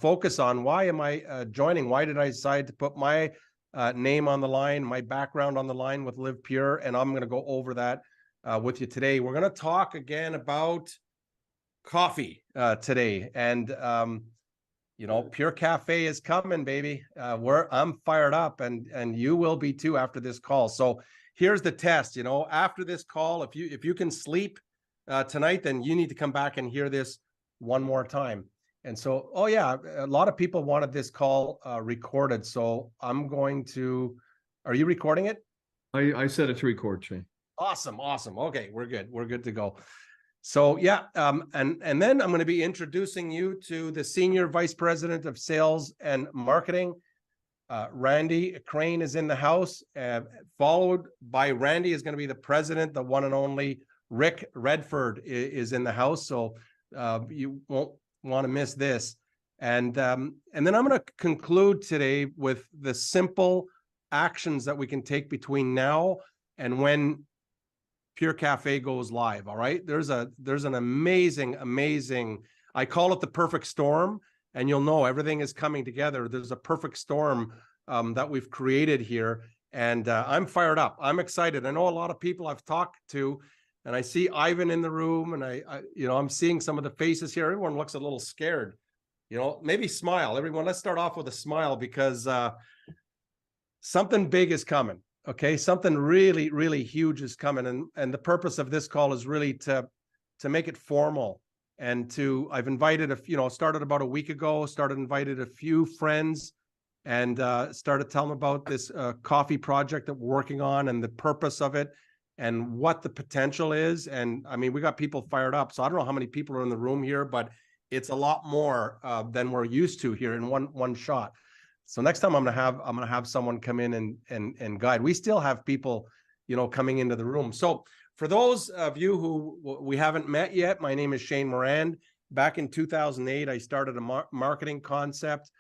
focus on. Why am I joining? Why did I decide to put my name on the line, my background on the line with LivePURE? And I'm going to go over that with you today. We're going to talk again about coffee today. And, you know, Pure Cafe is coming, baby. I'm fired up, and you will be too after this call. So here's the test. You know, after this call, if you can sleep tonight, then you need to come back and hear this one more time. And so, oh yeah, a lot of people wanted this call recorded. So I'm going to, are you recording it? I set it to record, Shane. Awesome. Okay, we're good. We're good to go. So yeah, and then I'm going to be introducing you to the Senior Vice President of Sales and Marketing. Randy Crane is in the house, followed by Randy is going to be the president, the one and only Rick Redford is in the house. So you won't want to miss this. And then I'm going to conclude today with the simple actions that we can take between now and when Pure Cafe goes live. All right. There's an amazing, I call it the perfect storm, and you'll know everything is coming together. There's a perfect storm that we've created here. And I'm fired up. I'm excited. I know a lot of people I've talked to, and I see Ivan in the room, and I'm seeing some of the faces here. Everyone looks a little scared. You know, maybe smile. Everyone, let's start off with a smile, because something big is coming. Okay, something really, really huge is coming, and the purpose of this call is really to make it formal, and I've invited started about a week ago. Invited a few friends, and started telling them about this coffee project that we're working on, and the purpose of it, and what the potential is. And I mean, we got people fired up. So I don't know how many people are in the room here, but it's a lot more than we're used to here in one shot. So next time I'm gonna have someone come in and guide. We still have people, coming into the room. So for those of you who we haven't met yet, my name is Shane Morand. Back in 2008, I started a marketing concept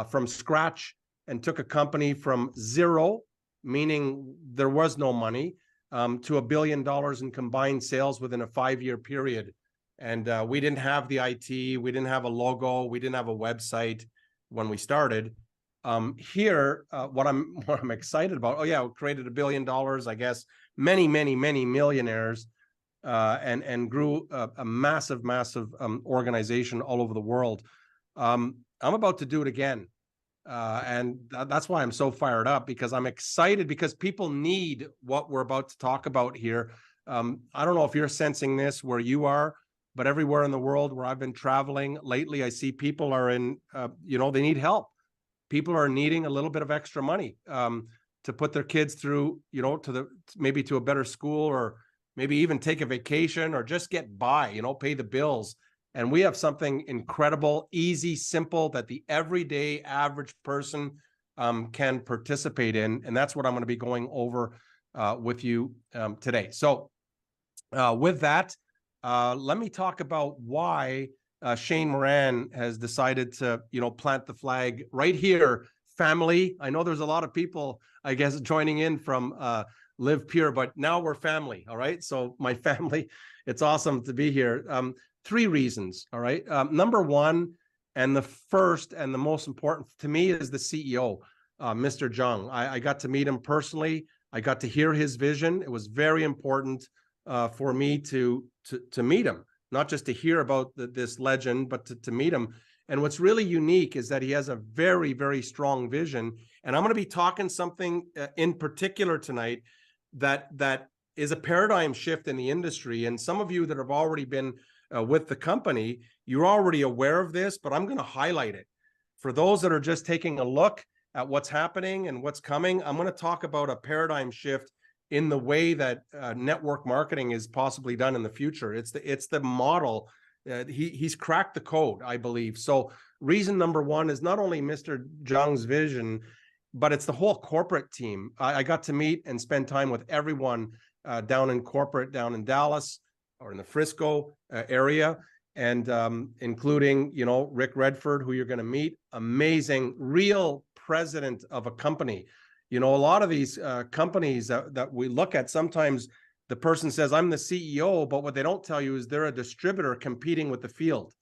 from scratch, and took a company from zero, meaning there was no money, to $1 billion in combined sales within a 5-year period. And we didn't have the IT, we didn't have a logo, we didn't have a website when we started. Here, what I'm excited about, we created $1 billion, I guess, many millionaires, and grew a massive organization all over the world. I'm about to do it again. And that's why I'm so fired up, because I'm excited, because people need what we're about to talk about here. I don't know if you're sensing this where you are, but everywhere in the world where I've been traveling lately, I see people are in, they need help. People are needing a little bit of extra money to put their kids through, maybe to a better school, or maybe even take a vacation, or just get by, pay the bills. And we have something incredible, easy, simple, that the everyday average person can participate in. And that's what I'm going to be going over with you today. So with that, let me talk about why Shane Morand has decided to, plant the flag right here. Family. I know there's a lot of people, I guess, joining in from LivePURE, but now we're family. All right. So my family, it's awesome to be here. 3 reasons. All right. Number one, and the first and the most important to me, is the CEO, Mr. Zhang. I got to meet him personally. I got to hear his vision. It was very important for me to meet him, not just to hear about this legend, but to meet him. And what's really unique is that he has a very, very strong vision. And I'm going to be talking something in particular tonight that is a paradigm shift in the industry. And some of you that have already been with the company, you're already aware of this, but I'm going to highlight it. For those that are just taking a look at what's happening and what's coming, I'm going to talk about a paradigm shift in the way that network marketing is possibly done in the future. It's the model. He's cracked the code, I believe. So reason number one is not only Mr. Zhang's vision, but it's the whole corporate team. I got to meet and spend time with everyone down in corporate, down in Dallas, or in the Frisco area, and including, Rick Redford, who you're going to meet. Amazing, real president of a company. A lot of these companies that we look at, sometimes the person says, I'm the CEO, but what they don't tell you is they're a distributor competing with the field,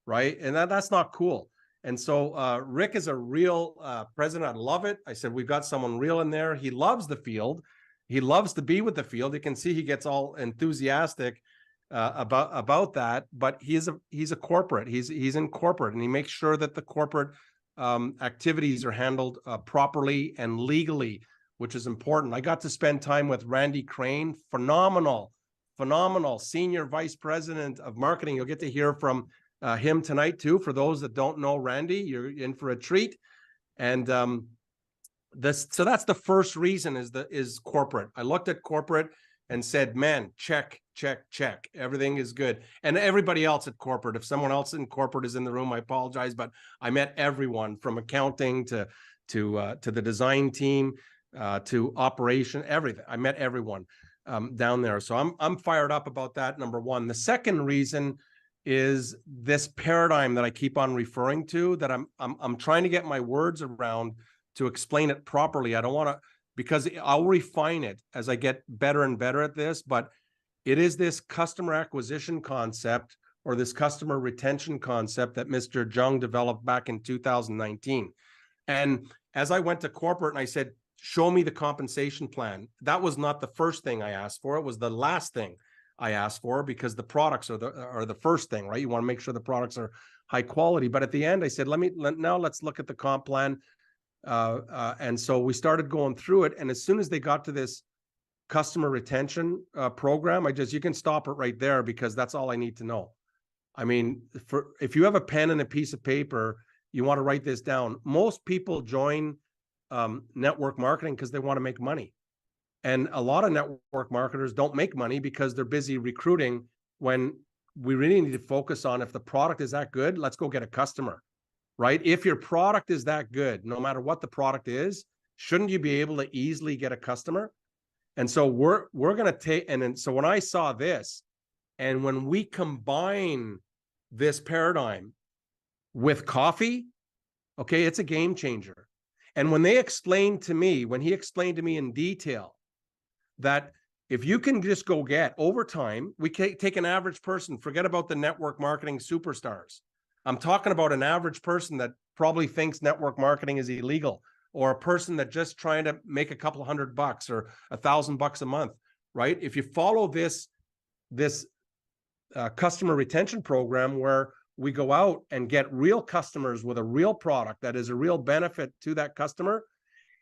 right? And that's not cool. And so Rick is a real president. I love it. I said, we've got someone real in there. He loves the field. He loves to be with the field. You can see he gets all enthusiastic about that, but he's a corporate. He's in corporate, and he makes sure that the corporate activities are handled properly and legally, which is important. I got to spend time with Randy Crane, phenomenal senior vice president of marketing. You'll get to hear from him tonight too. For those that don't know Randy, you're in for a treat. And so that's the first reason is corporate. I looked at corporate and said, man, check. Everything is good. And everybody else at corporate, if someone else in corporate is in the room, I apologize, but I met everyone from accounting to the design team, to operation, everything. I met everyone down there. So I'm fired up about that, number one. The second reason is this paradigm that I keep on referring to, that I'm trying to get my words around to explain it properly. I don't want to, because I'll refine it as I get better and better at this, but it is this customer acquisition concept, or this customer retention concept, that Mr. Jung developed back in 2019. And as I went to corporate and I said, show me the compensation plan, that was not the first thing I asked for. It was the last thing I asked for, because the products are the first thing, right? You want to make sure the products are high quality. But at the end, I said, now let's look at the comp plan. And so we started going through it. And as soon as they got to this customer retention program, you can stop it right there, because that's all I need to know. I mean, if you have a pen and a piece of paper, you want to write this down. Most people join network marketing because they want to make money. And a lot of network marketers don't make money because they're busy recruiting, when we really need to focus on, if the product is that good, let's go get a customer, right? If your product is that good, no matter what the product is, shouldn't you be able to easily get a customer? And so we're going to take, and then, so when I saw this, and when we combine this paradigm with coffee, okay, it's a game changer. And when he explained to me in detail that if you can just go get, over time, we can take an average person, forget about the network marketing superstars. I'm talking about an average person that probably thinks network marketing is illegal, or a person that just trying to make a couple $100 or $1,000 a month, right? If you follow this customer retention program, where we go out and get real customers with a real product that is a real benefit to that customer,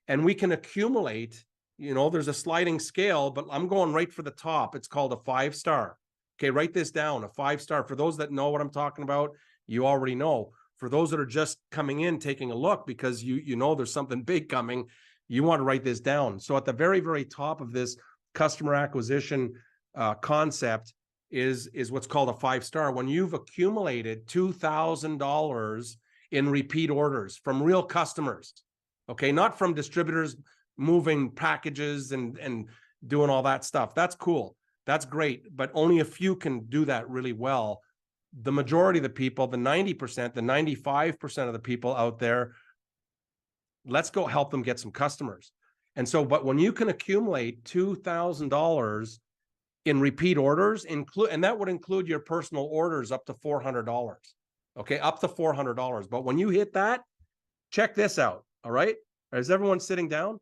and we can accumulate, there's a sliding scale, but I'm going right for the top. It's called a 5-star. Okay, write this down, a 5-star. For those that know what I'm talking about, you already know. For those that are just coming in, taking a look, because you know there's something big coming, you want to write this down. So at the very, very top of this customer acquisition concept is what's called a 5-star. When you've accumulated $2,000 in repeat orders from real customers, okay, not from distributors moving packages and doing all that stuff. That's cool. That's great. But only a few can do that really well. The majority of the people, the 90%, the 95% of the people out there, let's go help them get some customers. And so, but when you can accumulate $2,000 in repeat orders, and that would include your personal orders up to $400. Okay, up to $400. But when you hit that, check this out. All right, is everyone sitting down?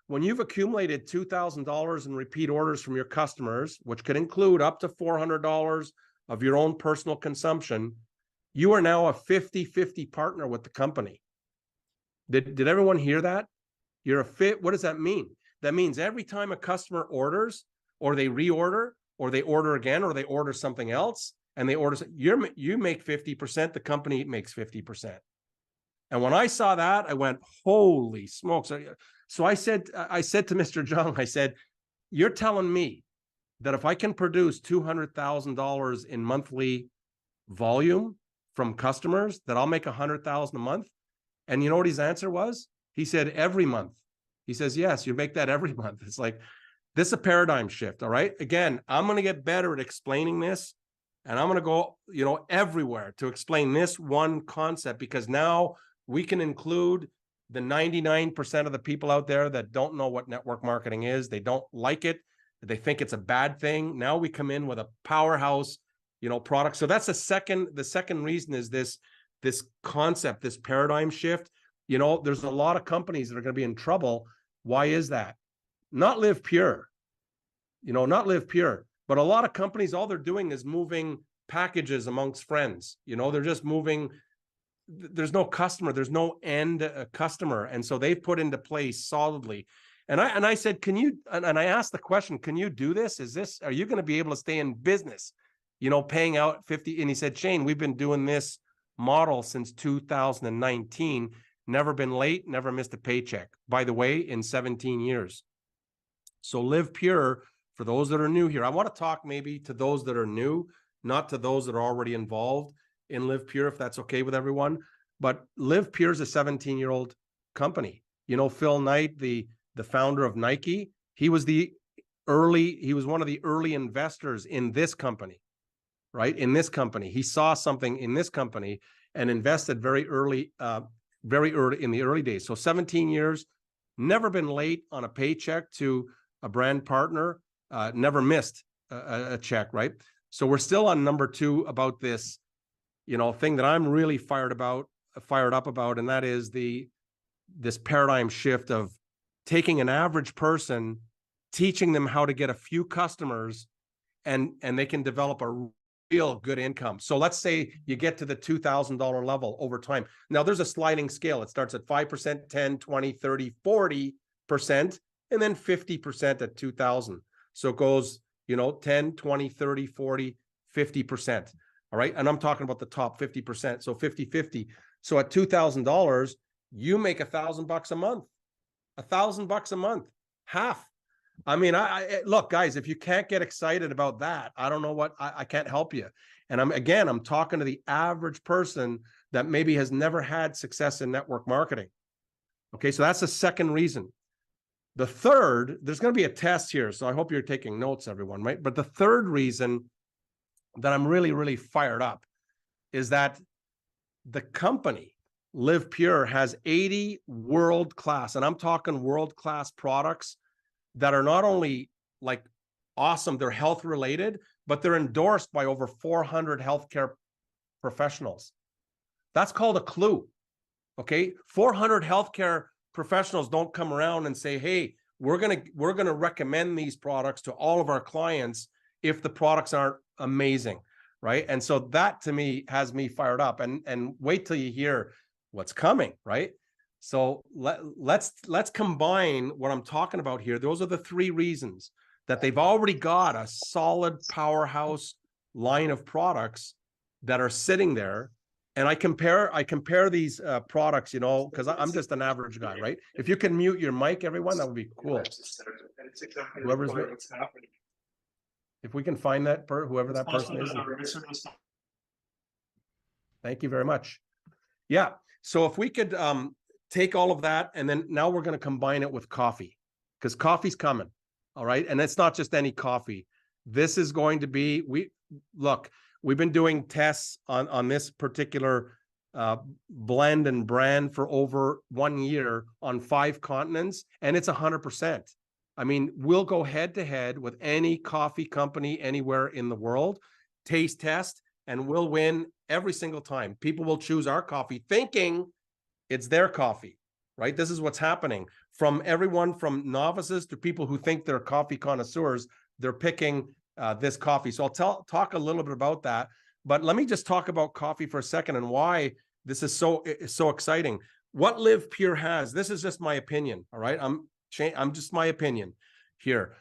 When you've accumulated $2,000 in repeat orders from your customers, which could include up to $400 of your own personal consumption, you are now a 50-50 partner with the company. Did everyone hear that? You're a fit. What does that mean? That means every time a customer orders, or they reorder, or they order again, or they order something else, and they order, you make 50%, the company makes 50%. And when I saw that, I went, holy smokes. So I said to Mr. Jung, I said, you're telling me that if I can produce $200,000 in monthly volume from customers, that I'll make $100,000 a month? And you know what his answer was? He said, every month. He says, yes, you make that every month. It's like, this is a paradigm shift. All right. Again, I'm going to get better at explaining this, and I'm going to go, everywhere to explain this one concept, because now we can include the 99% of the people out there that don't know what network marketing is. They don't like it. They think it's a bad thing. Now we come in with a powerhouse, product. So that's the second reason is this this concept, this paradigm shift. You know, there's a lot of companies that are going to be in trouble. Why is that? Not LivePURE, you know, not LivePURE, but a lot of companies, all they're doing is moving packages amongst friends. You know, they're just moving. There's no customer, there's no end customer. And so they've put into place solidly. And I said, can you, and I asked the question, can you do this? Are you going to be able to stay in business, you know, paying out 50? And he said, Shane, we've been doing this model since 2019, never been late, never missed a paycheck. By the way, in 17 years. So LivePURE, for those that are new here, I want to talk maybe to those that are new, not to those that are already involved in LivePURE, if that's okay with everyone. But LivePURE is a 17-year-old company. You know, Phil Knight, the founder of Nike, he was one of the early investors in this company, right? In this company, he saw something in this company and invested very early in the early days. So 17 years, never been late on a paycheck to a brand partner, never missed a check, right? So we're still on number 2 about this, you know, thing that I'm really fired up about, and that is this paradigm shift of taking an average person, teaching them how to get a few customers, and they can develop a real good income. So let's say you get to the $2,000 level over time. Now there's a sliding scale. It starts at 5%, 10, 20, 30, 40%, and then 50% at 2,000. So it goes, you know, 10, 20, 30, 40, 50%. All right. And I'm talking about the top 50%. So 50-50. So at $2,000, you make $1,000 a month. $1,000 a month, half. I mean, I look, guys, if you can't get excited about that, I don't know what, I can't help you. And I'm talking to the average person that maybe has never had success in network marketing. Okay. So that's the second reason. The third, there's going to be a test here. So I hope you're taking notes, everyone, right? But the third reason that I'm really, really fired up is that the company LivePURE has 80 world-class, and I'm talking world-class products that are not only like awesome, they're health related, but they're endorsed by over 400 healthcare professionals. That's called a clue. Okay. 400 healthcare professionals don't come around and say, hey, we're going to recommend these products to all of our clients if the products aren't amazing, right? And so that to me has me fired up, and wait till you hear what's coming, right? So let's combine what I'm talking about here. Those are the 3 reasons that they've already got a solid powerhouse line of products that are sitting there. And I compare these products, you know, because I'm just an average guy, right? If you can mute your mic, everyone, that would be cool. Whoever's if we can find that whoever that person is. Thank you very much. Yeah. So if we could take all of that, and then now we're going to combine it with coffee, because coffee's coming. All right. And it's not just any coffee. This is going to be, we've been doing tests on this particular blend and brand for over 1 year on 5 continents, and it's 100%. I mean, we'll go head to head with any coffee company anywhere in the world, taste test, and we'll win every single time. People will choose our coffee thinking it's their coffee, right? This is what's happening. From everyone from novices to people who think they're coffee connoisseurs, they're picking this coffee. So I'll talk a little bit about that, but let me just talk about coffee for a second and why this is so exciting. What LivePURE has, this is just my opinion. All right. I'm just my opinion here.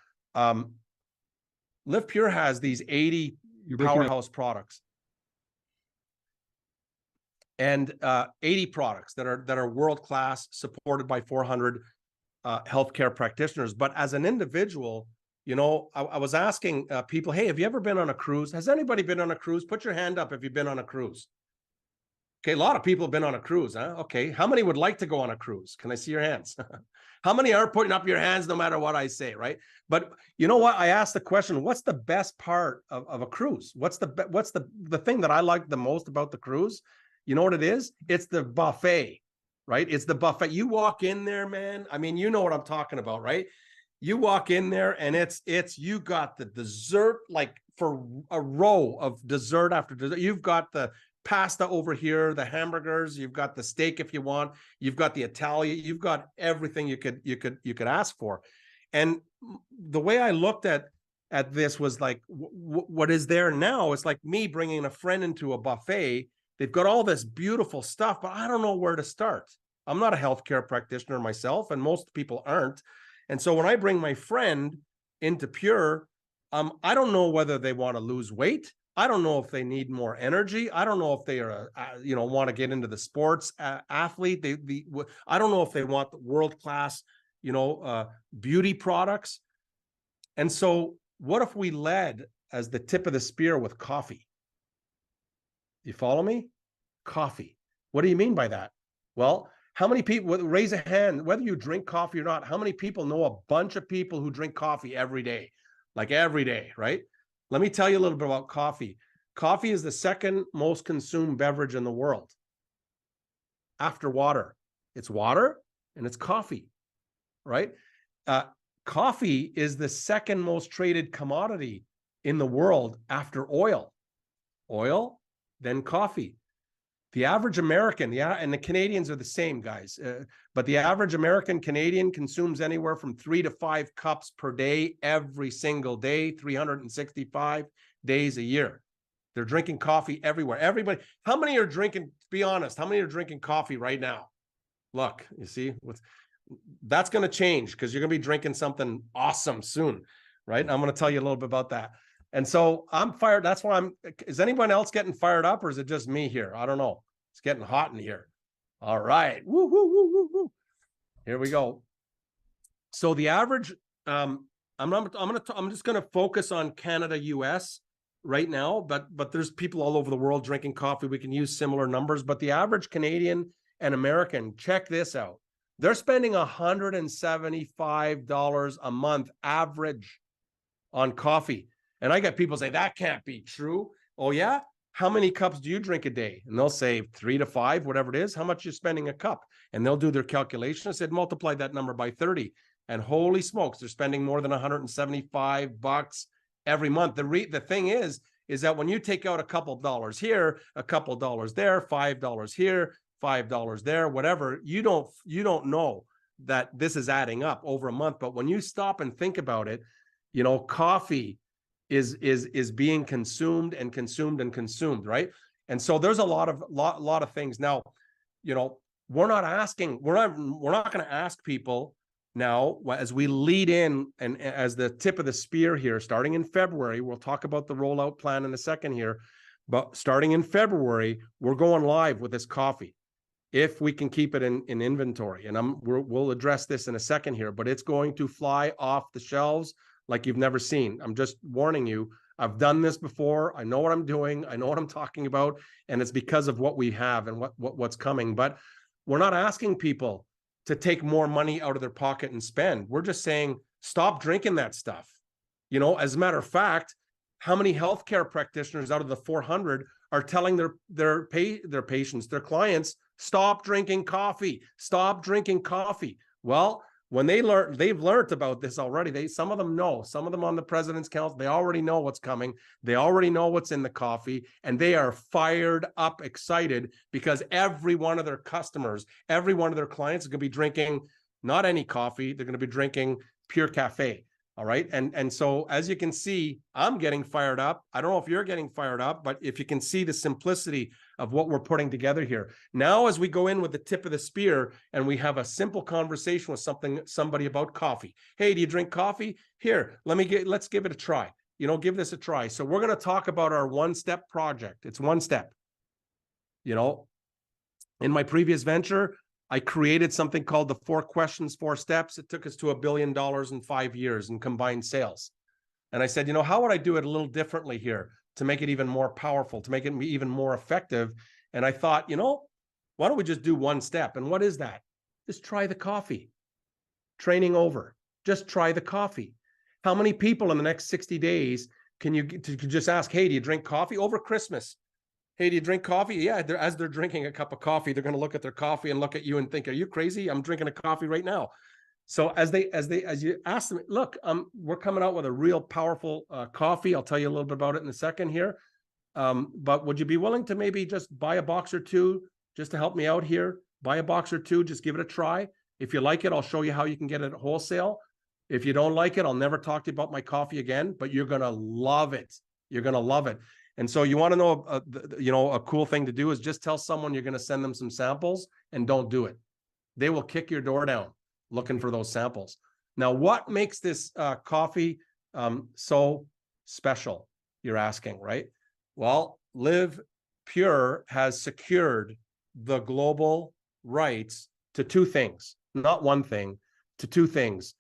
LivePURE has these 80 powerhouse products and 80 products that are world-class, supported by 400 healthcare practitioners. But as an individual, you know, I was asking people, hey, have you ever been on a cruise? Has anybody been on a cruise? Put your hand up if you've been on a cruise. Okay, a lot of people have been on a cruise, huh? Okay, how many would like to go on a cruise? Can I see your hands? How many are putting up your hands no matter what I say, right? But you know what? I asked the question, what's the best part of a cruise? What's the thing that I like the most about the cruise? You know what it is? It's the buffet, right? It's the buffet. You walk in there, man. I mean, you know what I'm talking about, right? You walk in there and you got the dessert, like for a row of dessert after dessert. You've got the pasta over here, the hamburgers, you've got the steak if you want, you've got the Italian, you've got everything you could ask for. And the way I looked at this was like, what is there now? It's like me bringing a friend into a buffet. They've got all this beautiful stuff, but I don't know where to start. I'm not a healthcare practitioner myself, and most people aren't. And so when I bring my friend into Pure, I don't know whether they want to lose weight. I don't know if they need more energy. I don't know if they are, want to get into the sports athlete. I don't know if they want the world-class, beauty products. And so what if we led as the tip of the spear with coffee? You follow me? Coffee. What do you mean by that? Well, how many people, raise a hand, whether you drink coffee or not, how many people know a bunch of people who drink coffee every day? Like every day, right? Let me tell you a little bit about coffee. Coffee is the second most consumed beverage in the world after water. It's water and it's coffee, right? Coffee is the second most traded commodity in the world after oil. Oil, then coffee. The average American, and the Canadians are the same, guys, but the average American Canadian consumes anywhere from 3 to 5 cups per day, every single day, 365 days a year. They're drinking coffee everywhere. Everybody, how many are drinking, be honest, how many are drinking coffee right now? Look, you see, that's going to change because you're going to be drinking something awesome soon, right? I'm going to tell you a little bit about that. And so I'm fired. That's why is anyone else getting fired up, or is it just me here? I don't know. It's getting hot in here. All right. Woo, woo, woo, woo, woo. Here we go. So the average, I'm just going to focus on Canada, US right now, but there's people all over the world drinking coffee. We can use similar numbers, but the average Canadian and American, check this out. They're spending $175 a month average on coffee. And I get people say, that can't be true. Oh, yeah? How many cups do you drink a day? And they'll say 3 to 5, whatever it is. How much you're spending a cup? And they'll do their calculation. I said, multiply that number by 30. And holy smokes, they're spending more than $175 every month. The thing is that when you take out a couple dollars here, a couple dollars there, $5 here, $5 there, whatever, you don't know that this is adding up over a month. But when you stop and think about it, coffee is being consumed and consumed and consumed, right? And so there's a lot of things. Now, we're not going to ask people now, as we lead in and as the tip of the spear here, starting in February, we'll talk about the rollout plan in a second here, but starting in February, we're going live with this coffee, if we can keep it in inventory. And we'll address this in a second here, but it's going to fly off the shelves like you've never seen. I'm just warning you. I've done this before. I know what I'm doing. I know what I'm talking about. And it's because of what we have and what's coming. But we're not asking people to take more money out of their pocket and spend. We're just saying, stop drinking that stuff. As a matter of fact, how many healthcare practitioners out of the 400 are telling their patients, their clients, stop drinking coffee, stop drinking coffee? Well, when they've learned about this already. Some of them know, some of them on the President's Council, they already know what's coming. They already know what's in the coffee, and they are fired up, excited, because every one of their customers, every one of their clients is going to be drinking not any coffee. They're going to be drinking Pure Cafe. All right. And so, as you can see, I'm getting fired up. I don't know if you're getting fired up, but if you can see the simplicity of what we're putting together here. Now, as we go in with the tip of the spear and we have a simple conversation with somebody about coffee. Hey, do you drink coffee? Here, let's give it a try. Give this a try. So we're going to talk about our one-step project. It's one step. In my previous venture, I created something called the 4 questions, 4 steps. It took us to $1 billion in 5 years in combined sales. And I said, how would I do it a little differently here to make it even more powerful, to make it even more effective? And I thought, why don't we just do one step? And what is that? Just try the coffee. Training over. Just try the coffee. How many people in the next 60 days can you just ask, hey, do you drink coffee over Christmas? Hey, do you drink coffee? Yeah, as they're drinking a cup of coffee, they're going to look at their coffee and look at you and think, are you crazy? I'm drinking a coffee right now. So as you ask them, look, we're coming out with a real powerful coffee. I'll tell you a little bit about it in a second here. But would you be willing to maybe just buy a box or two just to help me out here? Buy a box or two, just give it a try. If you like it, I'll show you how you can get it at wholesale. If you don't like it, I'll never talk to you about my coffee again, but you're going to love it. You're going to love it. And so you want to know, a cool thing to do is just tell someone you're going to send them some samples and don't do it. They will kick your door down looking for those samples. Now, what makes this coffee so special? You're asking, right? Well, LivePURE has secured the global rights to two things, not one thing, to two things.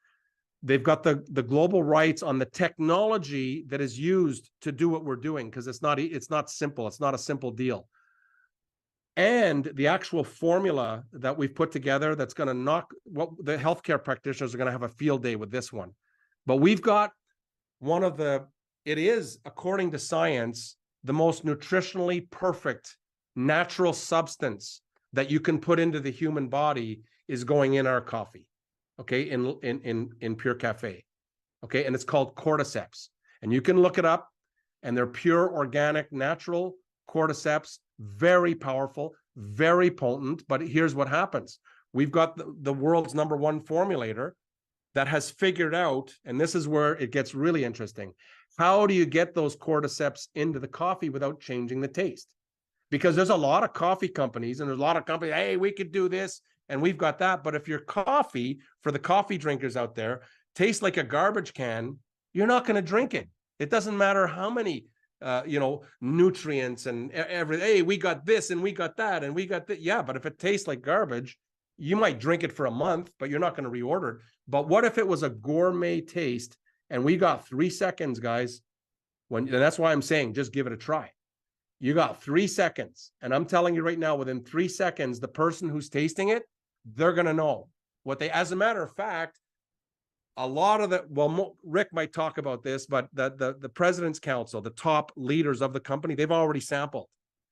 They've got the global rights on the technology that is used to do what we're doing, because it's not simple. It's not a simple deal. And the actual formula that we've put together that's going to knock what the healthcare practitioners are going to have a field day with this one. But we've got it is, according to science, the most nutritionally perfect natural substance that you can put into the human body is going in our coffee. Okay, in Pure Cafe. Okay, and it's called cordyceps. And you can look it up, and they're pure, organic, natural cordyceps, very powerful, very potent. But here's what happens. We've got the world's #1 formulator that has figured out, and this is where it gets really interesting. How do you get those cordyceps into the coffee without changing the taste? Because there's a lot of coffee companies, and there's a lot of companies, hey, we could do this, and we've got that. But if your coffee, for the coffee drinkers out there, tastes like a garbage can, you're not going to drink it. It doesn't matter how many, nutrients and everything. Hey, we got this and we got that and we got that. Yeah, but if it tastes like garbage, you might drink it for a month, but you're not going to reorder it. But what if it was a gourmet taste and we got 3 seconds, guys? And that's why I'm saying just give it a try. You got 3 seconds. And I'm telling you right now, within 3 seconds, the person who's tasting it, they're going to know what they, as a matter of fact, a lot of Rick might talk about this, but the President's Council, the top leaders of the company, they've already sampled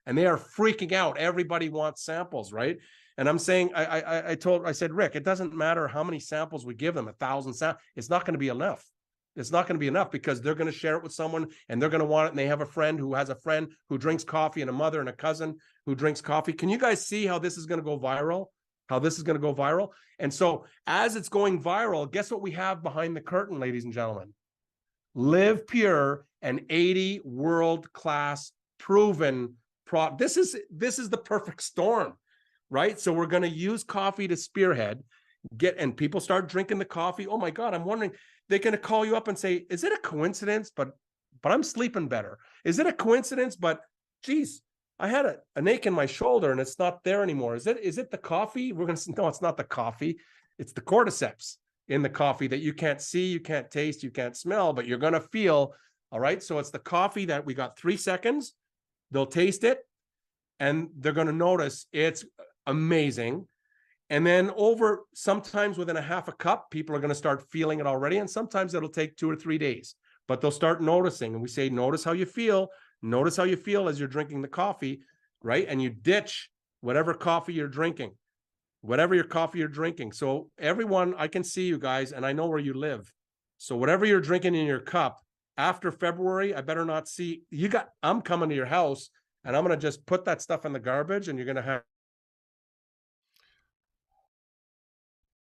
and they are freaking out. Everybody wants samples, right? And I'm saying, I said, Rick, it doesn't matter how many samples we give them, 1,000 samples, it's not going to be enough. It's not going to be enough because they're going to share it with someone and they're going to want it. And they have a friend who has a friend who drinks coffee and a mother and a cousin who drinks coffee. Can you guys see how this is going to go viral? And so as it's going viral, guess what we have behind the curtain, ladies and gentlemen? LivePURE, an 80 world-class proven product. This is the perfect storm, right? So we're going to use coffee to spearhead, and people start drinking the coffee. Oh my God, I'm wondering, they're going to call you up and say, is it a coincidence? But I'm sleeping better. Is it a coincidence? But geez, I had an ache in my shoulder and it's not there anymore. Is it the coffee? We're going to say, no, it's not the coffee. It's the cordyceps in the coffee that you can't see, you can't taste, you can't smell, but you're going to feel. All right. So it's the coffee that we got 3 seconds. They'll taste it and they're going to notice it's amazing. And then sometimes within a half a cup, people are going to start feeling it already. And sometimes it'll take 2 or 3 days, but they'll start noticing. And we say, notice how you feel. Notice how you feel as you're drinking the coffee, right? And you ditch whatever coffee you're drinking, whatever your coffee you're drinking. So everyone, I can see you guys and I know where you live. So whatever you're drinking in your cup, after February, I better not see you. I'm coming to your house and I'm going to just put that stuff in the garbage and you're going to have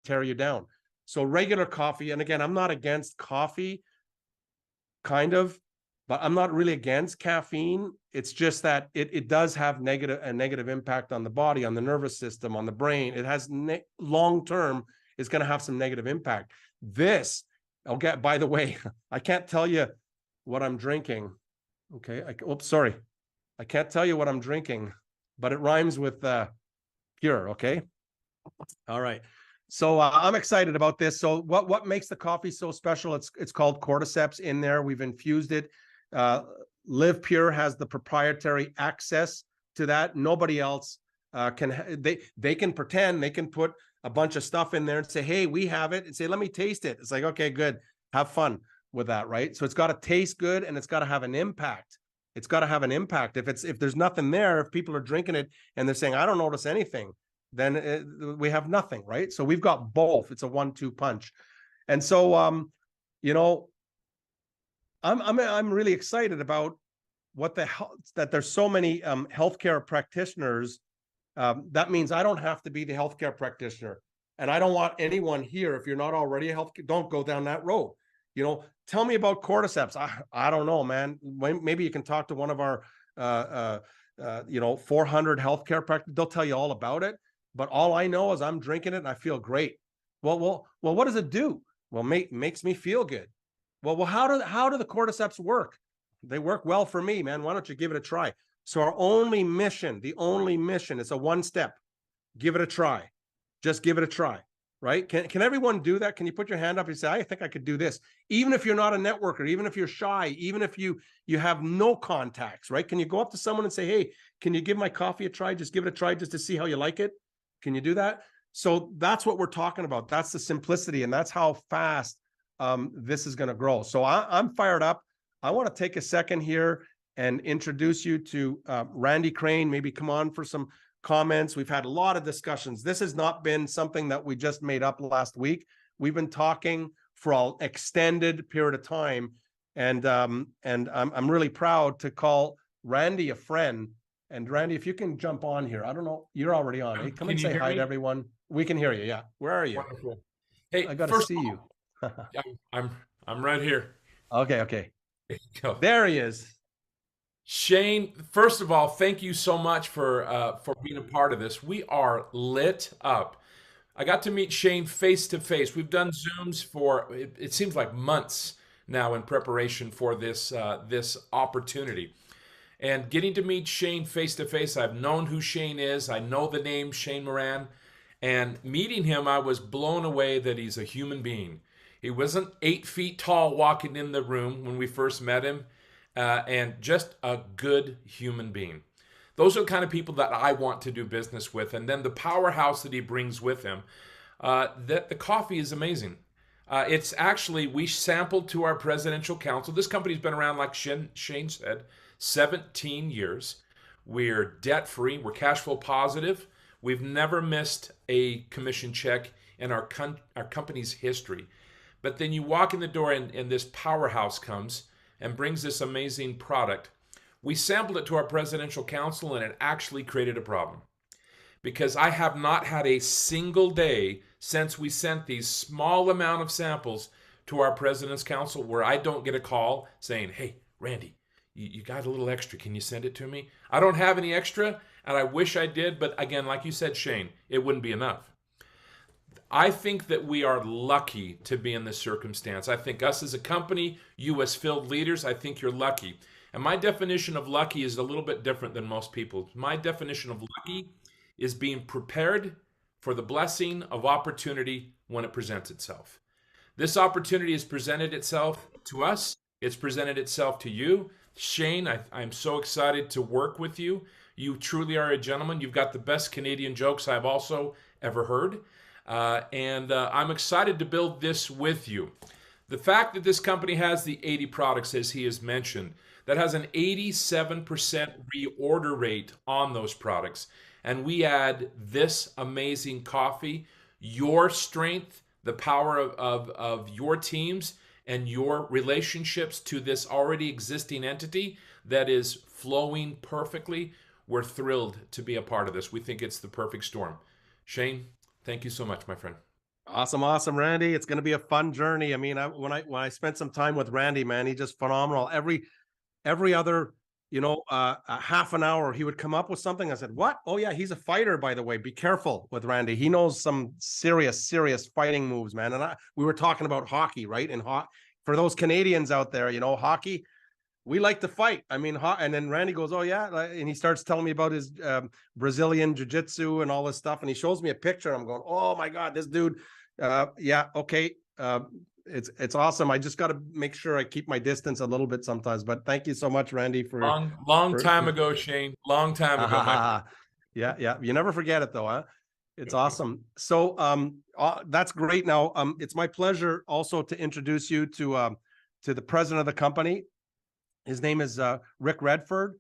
tear you down. So regular coffee, and again, I'm not against coffee, kind of, but I'm not really against caffeine. It's just that it does have a negative impact on the body, on the nervous system, on the brain. It has long-term, it's going to have some negative impact. This, okay, by the way, I can't tell you what I'm drinking. Okay. Sorry. I can't tell you what I'm drinking, but it rhymes with pure. Okay. All right. So I'm excited about this. So what makes the coffee so special? It's called cordyceps in there. We've infused it. LivePURE has the proprietary access to that. Nobody else can. They can pretend, they can put a bunch of stuff in there and say, hey, we have it, and say, let me taste it. It's like, okay, good. Have fun with that, right? So it's got to taste good and it's got to have an impact. It's got to have an impact. If there's nothing there, if people are drinking it and they're saying, I don't notice anything, then we have nothing, right? So we've got both. It's a 1-2 punch. And so I'm really excited about what the hell, that there's so many healthcare practitioners. That means I don't have to be the healthcare practitioner. And I don't want anyone here, if you're not already a healthcare, don't go down that road. You know, tell me about cordyceps. I don't know, man. Maybe you can talk to one of our, 400 healthcare practitioners. They'll tell you all about it. But all I know is I'm drinking it and I feel great. Well, what does it do? Well, makes me feel good. Well, how do the cordyceps work? They work well for me, man. Why don't you give it a try? So our only mission, it's a one step. Give it a try. Just give it a try, right? Can everyone do that? Can you put your hand up and say, I think I could do this? Even if you're not a networker, even if you're shy, even if you have no contacts, right? Can you go up to someone and say, hey, can you give my coffee a try? Just give it a try just to see how you like it. Can you do that? So that's what we're talking about. That's the simplicity, and that's how fast this is going to grow. So I'm fired up. I want to take a second here and introduce you to Randy Crane. Maybe come on for some comments. We've had a lot of discussions. This has not been something that we just made up last week. We've been talking for an extended period of time, and I'm really proud to call Randy a friend. And Randy, if you can jump on here, I don't know, you're already on. Hey, come and say hi to everyone. We can hear you. Yeah, where are you? Wonderful. Hey, I got to see you. I'm right here. Okay. There you go. There he is. Shane, first of all, thank you so much for being a part of this. We are lit up. I got to meet Shane face to face. We've done Zooms for it seems like months now in preparation for this opportunity. And getting to meet Shane face to face, I've known who Shane is. I know the name Shane Morand. And meeting him, I was blown away that he's a human being. He wasn't 8 feet tall walking in the room when we first met him, and just a good human being. Those are the kind of people that I want to do business with. And then the powerhouse that he brings with him, that the coffee is amazing. It's actually, we sampled to our presidential council. This company's been around, like Shane said, 17 years. We're debt-free. We're cash flow positive. We've never missed a commission check in our company's history. But then you walk in the door and this powerhouse comes and brings this amazing product. We sampled it to our presidential council, and it actually created a problem. Because I have not had a single day since we sent these small amount of samples to our president's council where I don't get a call saying, hey, Randy, you got a little extra. Can you send it to me? I don't have any extra, and I wish I did. But again, like you said, Shane, it wouldn't be enough. I think that we are lucky to be in this circumstance. I think us as a company, you as field leaders, I think you're lucky. And my definition of lucky is a little bit different than most people. My definition of lucky is being prepared for the blessing of opportunity when it presents itself. This opportunity has presented itself to us. It's presented itself to you. Shane, I'm so excited to work with you. You truly are a gentleman. You've got the best Canadian jokes I've also ever heard. And I'm excited to build this with you. The fact that this company has the 80 products, as he has mentioned, that has an 87% reorder rate on those products. And we add this amazing coffee, your strength, the power of your teams and your relationships to this already existing entity that is flowing perfectly. We're thrilled to be a part of this. We think it's the perfect storm. Shane, thank you so much, my friend. Awesome, Randy. It's going to be a fun journey. I mean, when I spent some time with Randy, man, he's just phenomenal. Every other, a half an hour, he would come up with something. I said, what? Oh yeah, he's a fighter, by the way. Be careful with Randy. He knows some serious fighting moves, man. And we were talking about hockey, right? And for those Canadians out there, hockey, we like to fight. I mean, and then Randy goes, oh yeah. And he starts telling me about his Brazilian jiu-jitsu and all this stuff. And he shows me a picture. And I'm going, oh my God, this dude. Yeah. Okay. It's awesome. I just got to make sure I keep my distance a little bit sometimes, but thank you so much, Randy, for long time ago, Shane, long time ago. Yeah. You never forget it though, huh? It's awesome. So, that's great. Now, it's my pleasure also to introduce you to the president of the company. His name is Rick Redford.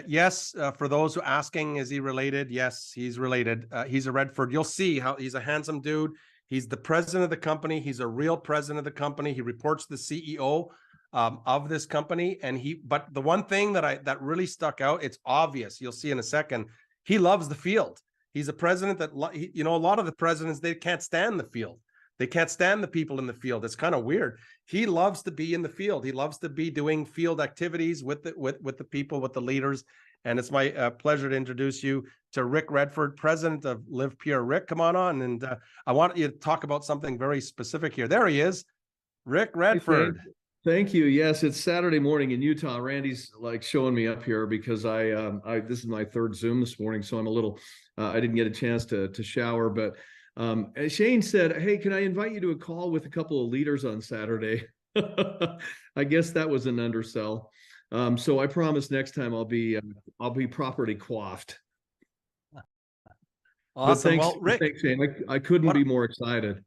Yes, for those who are asking, is he related? Yes, he's related. He's a Redford. You'll see how he's a handsome dude. He's the president of the company. He's a real president of the company. He reports to the CEO. of this company. And but the one thing that really stuck out, it's obvious, you'll see in a second, he loves the field. He's a president that, you know, a lot of the presidents, they can't stand the field. They can't stand the people in the field. It's kind of weird. He loves to be in the field. He loves to be doing field activities with the people, with the leaders. And it's my pleasure to introduce you to Rick Redford, President of LivePURE. Rick, come on. And I want you to talk about something very specific here. There he is, Rick Redford. Thank you. Yes, it's Saturday morning in Utah. Randy's like showing me up here because this is my third Zoom this morning, so I'm a little, I didn't get a chance to shower, but Shane said, hey, can I invite you to a call with a couple of leaders on Saturday? I guess that was an undersell. So I promise next time I'll be properly coiffed. Awesome. Thanks, well, Rick, thanks, Shane. I couldn't be more excited.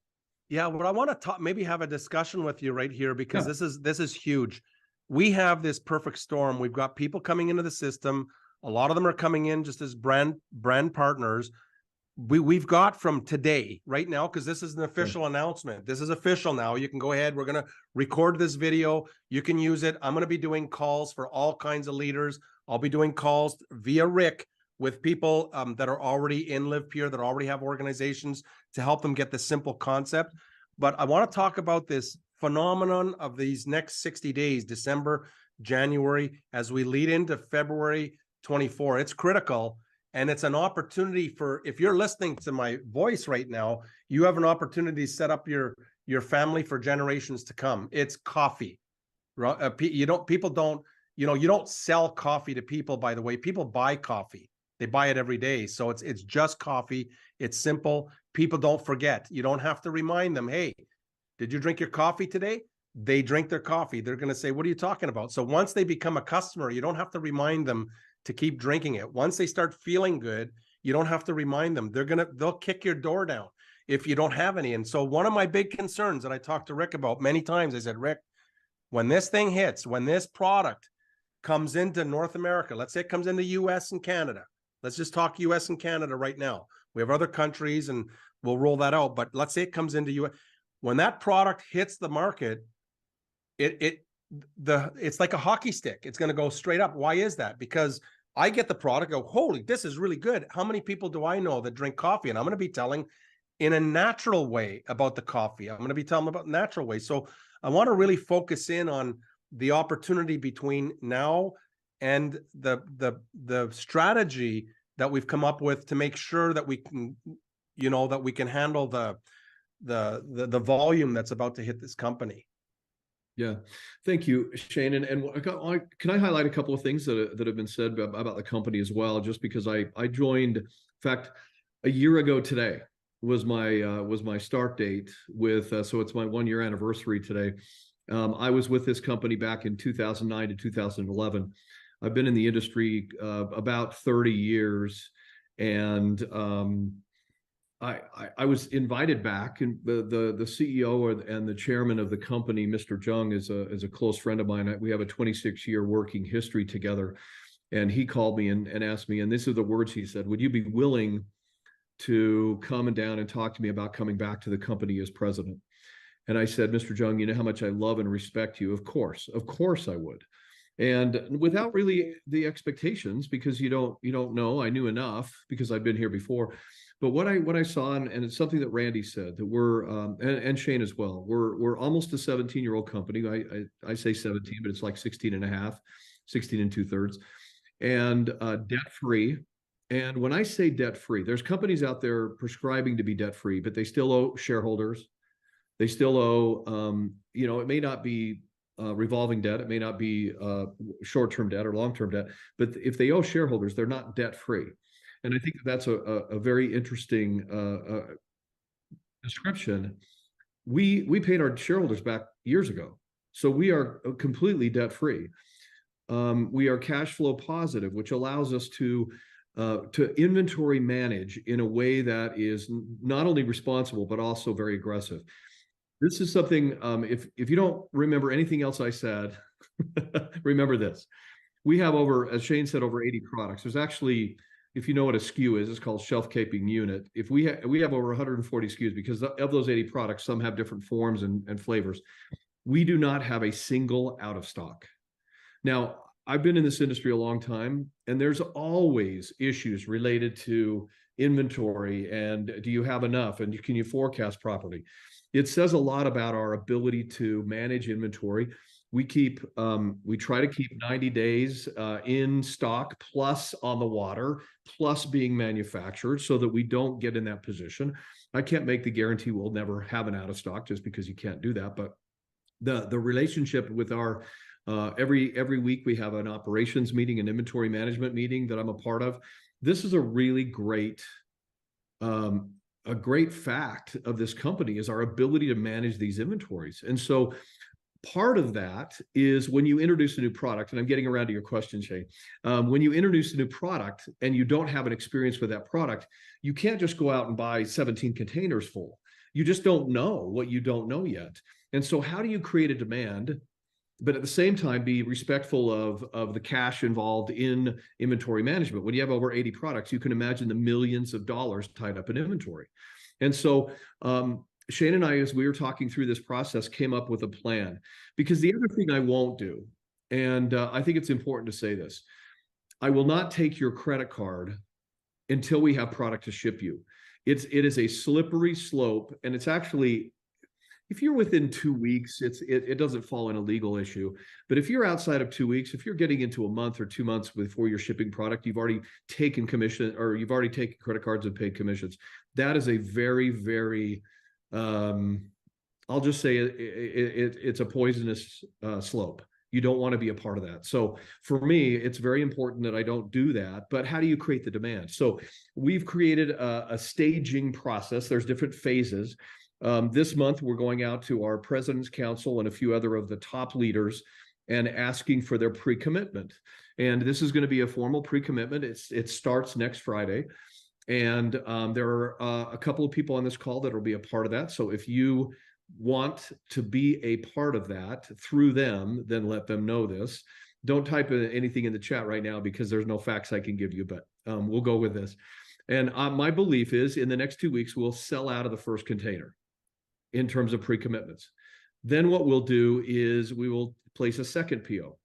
Yeah, what I want to talk, maybe have a discussion with you right here, because this is huge. We have this perfect storm. We've got people coming into the system. A lot of them are coming in just as brand partners. We've got from today, right now, because this is an official announcement. This is official now. You can go ahead. We're going to record this video. You can use it. I'm going to be doing calls for all kinds of leaders. I'll be doing calls via Rick with people that are already in LivePURE, that already have organizations, to help them get the simple concept. But I want to talk about this phenomenon of these next 60 days, December, January, as we lead into February 24. It's critical. And it's an opportunity for, if you're listening to my voice right now, you have an opportunity to set up your family for generations to come. It's coffee. You don't sell coffee to people, by the way. People buy coffee. They buy it every day. So it's just coffee. It's simple. People don't forget. You don't have to remind them, hey, did you drink your coffee today? They drink their coffee. They're going to say, what are you talking about? So once they become a customer, you don't have to remind them to keep drinking it. Once they start feeling good, you don't have to remind them. They'll kick your door down if you don't have any. And so one of my big concerns that I talked to Rick about many times, I said, Rick, when this thing hits, when this product comes into North America, let's say it comes into US and Canada. Let's just talk US and Canada right now. We have other countries and we'll roll that out, but let's say it comes into US. When that product hits the market, it's like a hockey stick. It's going to go straight up. Why is that? Because I get the product, go, holy, this is really good. How many people do I know that drink coffee? And I'm going to be telling in a natural way about the coffee. I'm going to be telling about natural way. So I want to really focus in on the opportunity between now and the strategy that we've come up with to make sure that we can, that we can handle the volume that's about to hit this company. Yeah, thank you, Shane. And can I highlight a couple of things that have been said about the company as well? Just because I joined, in fact, a year ago today was my start date with. So it's my 1-year anniversary today. I was with this company back in 2009 to 2011. I've been in the industry about 30 years, and I was invited back, and the CEO and the chairman of the company, Mr. Jung, is a close friend of mine. We have a 26-year working history together, and he called me and asked me, and these are the words he said: would you be willing to come down and talk to me about coming back to the company as president? And I said, Mr. Jung, you know how much I love and respect you. Of course I would. And without really the expectations, because you don't know. I knew enough because I've been here before. But what I saw, and it's something that Randy said, that we're and Shane as well, we're almost a 17-year-old company. I say 17, but it's like 16 and a half, 16 and 2/3, and debt-free. And when I say debt-free, there's companies out there prescribing to be debt-free, but they still owe shareholders. They still owe, it may not be revolving debt. It may not be short-term debt or long-term debt, but if they owe shareholders, they're not debt-free. And I think that's a very interesting description. We paid our shareholders back years ago, so we are completely debt-free. We are cash flow positive, which allows us to inventory manage in a way that is not only responsible but also very aggressive. This is something, if you don't remember anything else I said, remember this. We have as Shane said, over 80 products. There's actually, if you know what a SKU is, it's called shelf-caping unit. If we have over 140 SKUs, because of those 80 products, some have different forms and flavors. we do not have a single out of stock. Now, I've been in this industry a long time, and there's always issues related to inventory and do you have enough and can you forecast properly? It says a lot about our ability to manage inventory. We try to keep 90 days in stock, plus on the water, plus being manufactured, so that we don't get in that position. I can't make the guarantee we'll never have an out of stock, just because you can't do that. But the relationship with our every week we have an operations meeting, an inventory management meeting that I'm a part of. This is a really great fact of this company, is our ability to manage these inventories. And so part of that is when you introduce a new product, and I'm getting around to your question, Shane, when you introduce a new product and you don't have an experience with that product, you can't just go out and buy 17 containers full. You just don't know what you don't know yet. And so how do you create a demand, but at the same time be respectful of the cash involved in inventory management? When you have over 80 products, you can imagine the millions of dollars tied up in inventory. And so Shane and I, as we were talking through this process, came up with a plan. Because the other thing I won't do, and I think it's important to say this, I will not take your credit card until we have product to ship you. It is a slippery slope, and it's actually, if you're within 2 weeks, it doesn't fall in a legal issue. But if you're outside of 2 weeks, if you're getting into a month or 2 months before you're shipping product, you've already taken commission, or you've already taken credit cards and paid commissions. That is a very, very, I'll just say it's a poisonous slope. You don't want to be a part of that. So for me, it's very important that I don't do that. But how do you create the demand? So we've created a staging process. There's different phases. This month, we're going out to our President's Council and a few other of the top leaders and asking for their pre-commitment. And this is going to be a formal pre-commitment. It starts next Friday. And there are a couple of people on this call that will be a part of that. So if you want to be a part of that through them, then let them know this. Don't type anything in the chat right now, because there's no facts I can give you, but we'll go with this. And my belief is in the next 2 weeks, we'll sell out of the first container in terms of pre-commitments. Then what we'll do is we will place a second PO.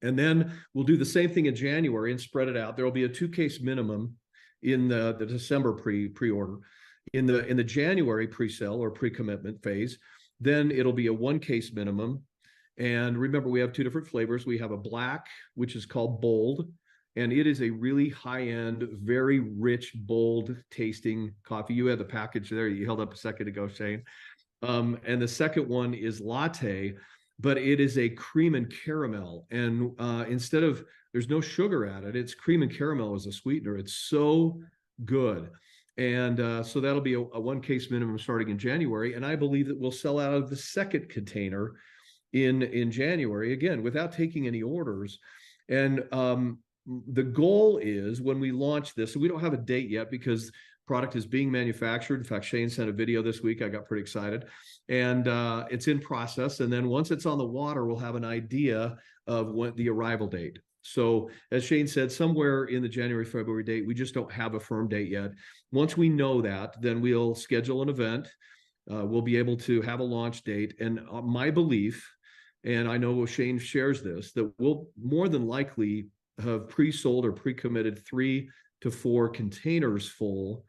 And then we'll do the same thing in January and spread it out. There will be a 2-case minimum in the December pre-order. In the January pre-sale or pre-commitment phase, then it'll be a 1-case minimum. And remember, we have 2 different flavors. We have a black, which is called Bold, and it is a really high-end, very rich, bold tasting coffee. You had the package there you held up a second ago, Shane. And the second one is Latte, but it is a cream and caramel. And instead of, there's no sugar added, it's cream and caramel as a sweetener. It's so good. And so that'll be a 1-case minimum starting in January. And I believe that we'll sell out of the second container in January, again, without taking any orders. And the goal is, when we launch this, so we don't have a date yet because product is being manufactured. In fact, Shane sent a video this week. I got pretty excited. And it's in process. And then once it's on the water, we'll have an idea of when the arrival date. So as Shane said, somewhere in the January, February date, we just don't have a firm date yet. Once we know that, then we'll schedule an event. We'll be able to have a launch date. And my belief, and I know Shane shares this, that we'll more than likely have pre-sold or pre-committed 3 to 4 containers full,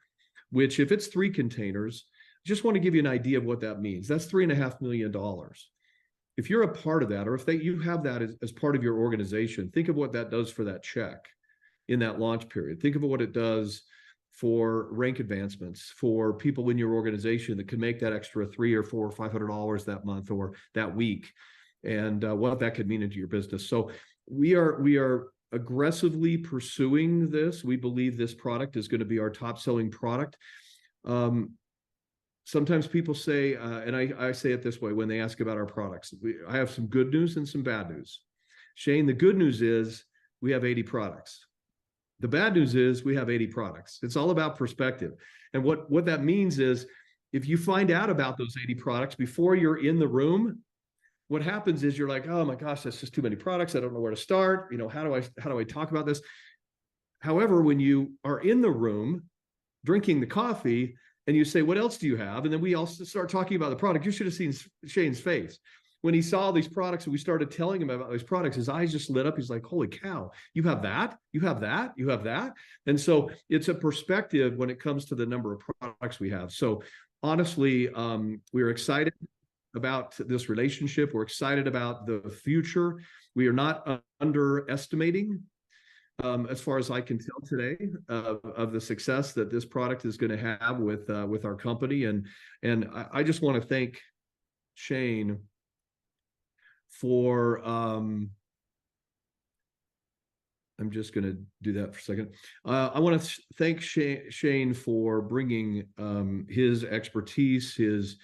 which if it's 3 containers, just want to give you an idea of what that means. That's $3.5 million. If you're a part of that, or if you have that as part of your organization, think of what that does for that check in that launch period. Think of what it does for rank advancements, for people in your organization that can make that extra $300 or $400 or $500 that month or that week, and what that could mean into your business. So we are aggressively pursuing this. We believe this product is going to be our top selling product. Sometimes people say, and I say it this way when they ask about our products, I have some good news and some bad news. Shane, the good news is we have 80 products. The bad news is we have 80 products. It's all about perspective. And what that means is, if you find out about those 80 products before you're in the room, what happens is you're like, oh my gosh, that's just too many products. I don't know where to start. You know, how do I talk about this? However, when you are in the room drinking the coffee And you say, what else do you have? And then we also start talking about the product. You should have seen Shane's face. When he saw these products and we started telling him about these products, his eyes just lit up. He's like, holy cow, you have that, you have that, you have that. And so it's a perspective when it comes to the number of products we have. So honestly, we're excited about this relationship. We're excited about the future. We are not underestimating, as far as I can tell today, of the success that this product is going to have with our company. And I just want to thank Shane for I'm just going to do that for a second. I want to thank Shane for bringing his expertise, his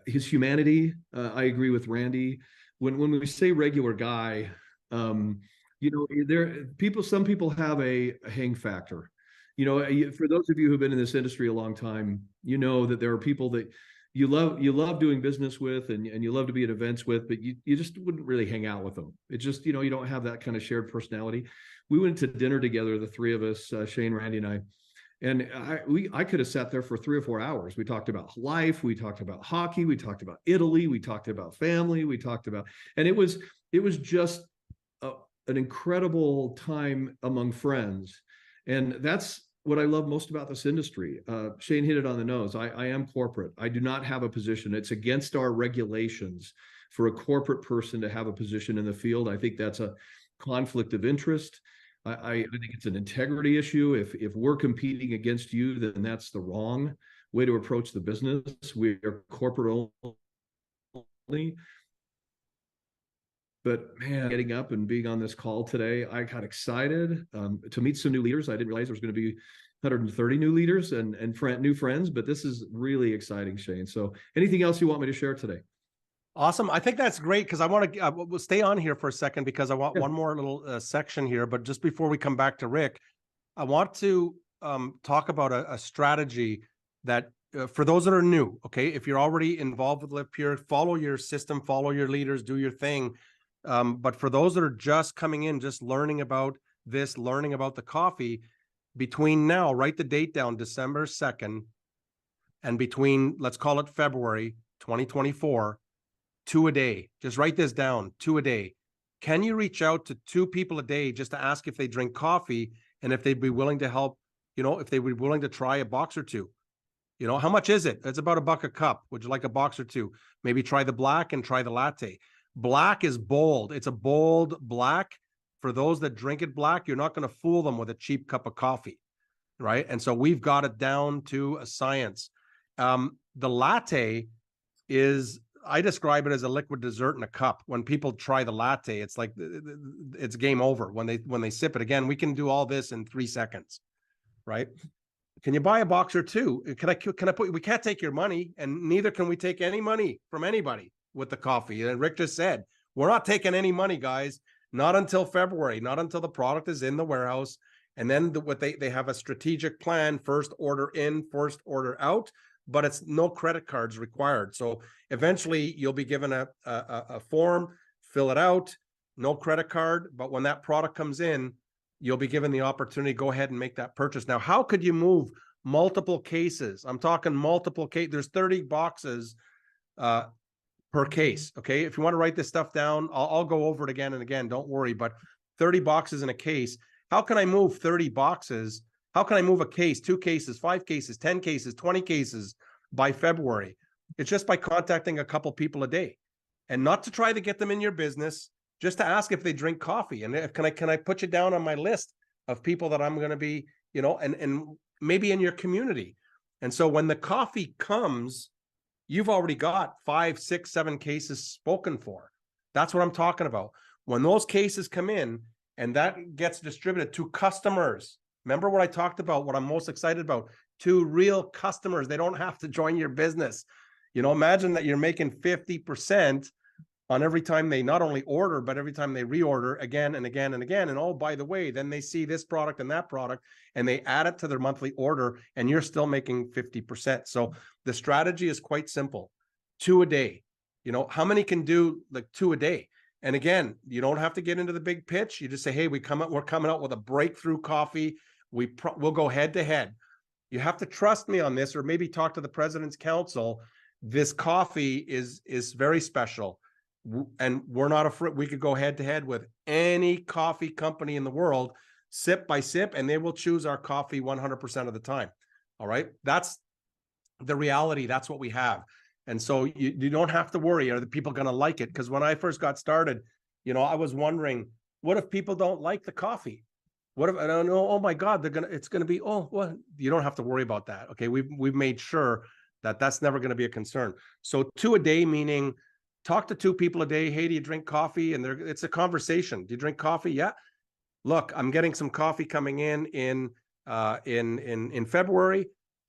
humanity. I agree with Randy. When we say regular guy, you know, some people have a hang factor. You know, for those of you who've been in this industry a long time, you know that there are people that you love doing business with and you love to be at events with, but you just wouldn't really hang out with them. It's just, you know, you don't have that kind of shared personality. We went to dinner together, the three of us, Shane, Randy, and I. And I could have sat there for 3 or 4 hours. We talked about life, we talked about hockey, we talked about Italy, we talked about family, we talked about, and it was just an incredible time among friends. And that's what I love most about this industry. Shane hit it on the nose. I am corporate. I do not have a position. It's against our regulations for a corporate person to have a position in the field. I think that's a conflict of interest. I think it's an integrity issue. If we're competing against you, then that's the wrong way to approach the business. We are corporate only. But man, getting up and being on this call today, I got excited to meet some new leaders. I didn't realize there was going to be 130 new leaders and new friends, but this is really exciting, Shane. So anything else you want me to share today? Awesome. I think that's great because I want to we'll stay on here for a second because I want one more little section here. But just before we come back to Rick, I want to talk about a strategy that for those that are new, okay, if you're already involved with LivePURE, follow your system, follow your leaders, do your thing. But for those that are just coming in, just learning about this, learning about the coffee, between now, write the date down, December 2nd, and between, let's call it February 2024, 2 a day. Just write this down, 2 a day. Can you reach out to 2 people a day just to ask if they drink coffee and if they'd be willing to help, you know, if they would be willing to try a box or 2? You know, how much is it? It's about $1 a cup. Would you like a box or 2? Maybe try the black and try the latte. Black is bold. It's a bold black. For those that drink it black, you're not going to fool them with a cheap cup of coffee, right? And so we've got it down to a science. The latte is, I describe it as a liquid dessert in a cup. When people try the latte, it's like it's game over when they sip it. Again, we can do all this in 3 seconds, right? Can you buy a box or 2? Can I put? We can't take your money, and neither can we take any money from anybody with the coffee. And Rick just said, we're not taking any money, guys, not until February, not until the product is in the warehouse. And then they have a strategic plan, first order in, first order out, but it's no credit cards required. So eventually you'll be given a form, fill it out, no credit card. But when that product comes in, you'll be given the opportunity to go ahead and make that purchase. Now, how could you move multiple cases? I'm talking multiple cases. There's 30 boxes per case. Okay. If you want to write this stuff down, I'll go over it again and again. Don't worry, but 30 boxes in a case. How can I move 30 boxes? How can I move a case, 2 cases, 5 cases, 10 cases, 20 cases by February? It's just by contacting a couple people a day, and not to try to get them in your business, just to ask if they drink coffee. And can I put you down on my list of people that I'm going to be, you know, and maybe in your community. And so when the coffee comes, you've already got 5, 6, 7 cases spoken for. That's what I'm talking about. When those cases come in and that gets distributed to customers, remember what I talked about, what I'm most excited about, to real customers. They don't have to join your business. You know, imagine that you're making 50% on every time they not only order, but every time they reorder again and again and again. And oh, by the way, then they see this product and that product, and they add it to their monthly order, and you're still making 50%. So the strategy is quite simple. 2 a day. You know, how many can do like 2 a day? And again, you don't have to get into the big pitch. You just say, hey, we're coming out with a breakthrough coffee. We'll go head to head. You have to trust me on this, or maybe talk to the President's Council. This coffee is very special. And we're not afraid. We could go head to head with any coffee company in the world, sip by sip, and they will choose our coffee 100% of the time. All right. That's the reality. That's what we have. And so you don't have to worry, are the people going to like it? Because when I first got started, you know, I was wondering, what if people don't like the coffee? What if I don't know? Oh my God, it's gonna be, oh, well, you don't have to worry about that. Okay, we've made sure that that's never going to be a concern. So 2 a day, meaning talk to 2 people a day. Hey, do you drink coffee? And it's a conversation. Do you drink coffee? Yeah. Look, I'm getting some coffee coming in February.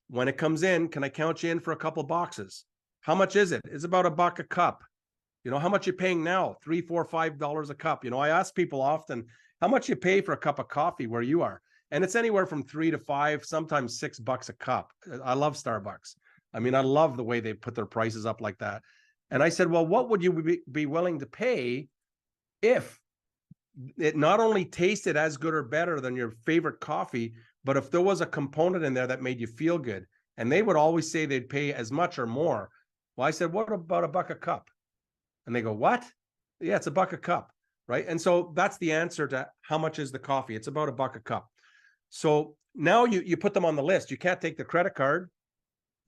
When it comes in, can I count you in for a couple boxes? How much is it? It's about $1 a cup. You know, how much you paying now? $3, $4, $5 a cup. You know, I ask people often, how much you pay for a cup of coffee where you are? And it's anywhere from $3 to $5, sometimes $6 a cup. I love Starbucks. I mean, I love the way they put their prices up like that. And I said, well, what would you be willing to pay if it not only tasted as good or better than your favorite coffee, but if there was a component in there that made you feel good? And they would always say they'd pay as much or more. Well, I said, what about $1 a cup? And they go, what? Yeah, it's $1 a cup, right? And so that's the answer to how much is the coffee. It's about $1 a cup. So now you put them on the list. You can't take the credit card,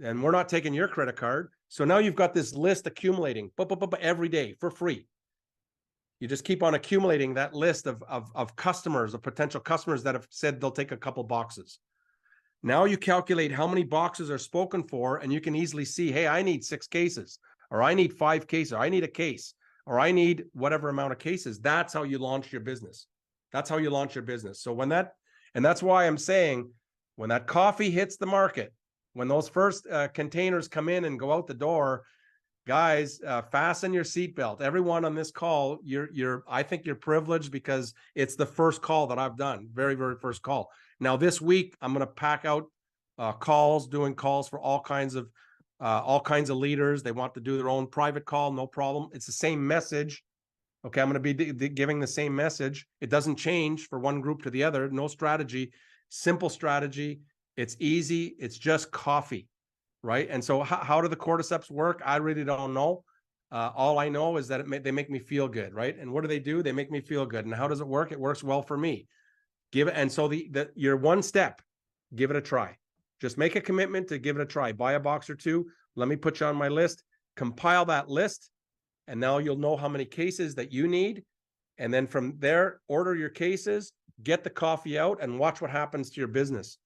and we're not taking your credit card. So now you've got this list accumulating every day for free. You just keep on accumulating that list of customers, of potential customers that have said they'll take a couple boxes. Now you calculate how many boxes are spoken for, and you can easily see, hey, I need 6 cases, or I need 5 cases, or I need a case, or I need whatever amount of cases. That's how you launch your business. That's how you launch your business. So and that's why I'm saying, when that coffee hits the market, when those first containers come in and go out the door, guys, fasten your seatbelt. Everyone on this call, I think you're privileged, because it's the first call that I've done, very, very first call. Now this week, I'm going to pack out doing calls for all kinds of leaders. They want to do their own private call, no problem. It's the same message. Okay, I'm going to be giving the same message. It doesn't change for one group to the other. No strategy, simple strategy. It's easy. It's just coffee, right? And so how do the cordyceps work? I really don't know. All I know is that they make me feel good, right? And what do? They make me feel good. And how does it work? It works well for me. And so your one step, give it a try. Just make a commitment to give it a try. Buy a box or 2. Let me put you on my list. Compile that list. And now you'll know how many cases that you need. And then from there, order your cases, get the coffee out, and watch what happens to your business.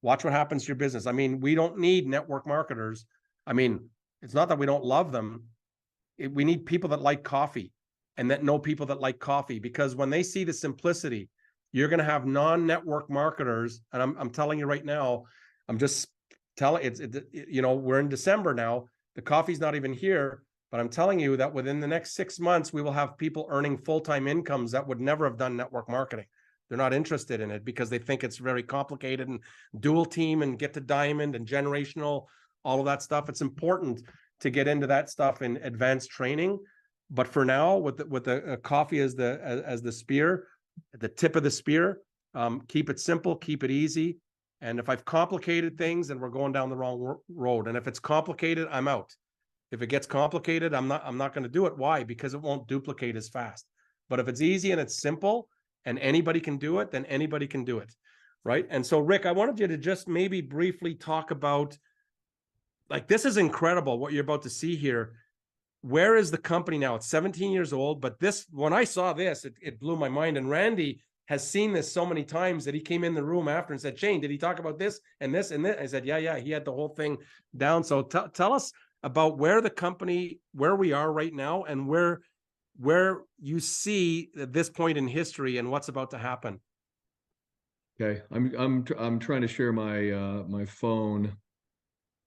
Watch what happens to your business. I mean, we don't need network marketers. I mean, it's not that we don't love them. We need people that like coffee, and that know people that like coffee, because when they see the simplicity, you're going to have non-network marketers. And I'm telling you right now, I'm just telling you know, we're in December now. The coffee's not even here. But I'm telling you that within the next 6 months, we will have people earning full-time incomes that would never have done network marketing. They're not interested in it because they think it's very complicated and dual team and get to diamond and generational, all of that stuff. It's important to get into that stuff in advanced training. But for now, with the coffee as the spear, the tip of the spear, keep it simple, keep it easy. And if I've complicated things, then we're going down the wrong road. And if it's complicated, I'm out. If it gets complicated, I'm not going to do it. Why? Because it won't duplicate as fast. But if it's easy and it's simple and anybody can do it, then anybody can do it, right? And so, Rick, I wanted you to just maybe briefly talk about, like, this is incredible what you're about to see here. Where is the company now? It's 17 years old, but when I saw this, it blew my mind. And Randy has seen this so many times that he came in the room after and said, Shane, did he talk about this and this and this? I said, yeah, he had the whole thing down. So tell us about where we are right now, and where you see at this point in history and what's about to happen. Okay, I'm trying to share my phone,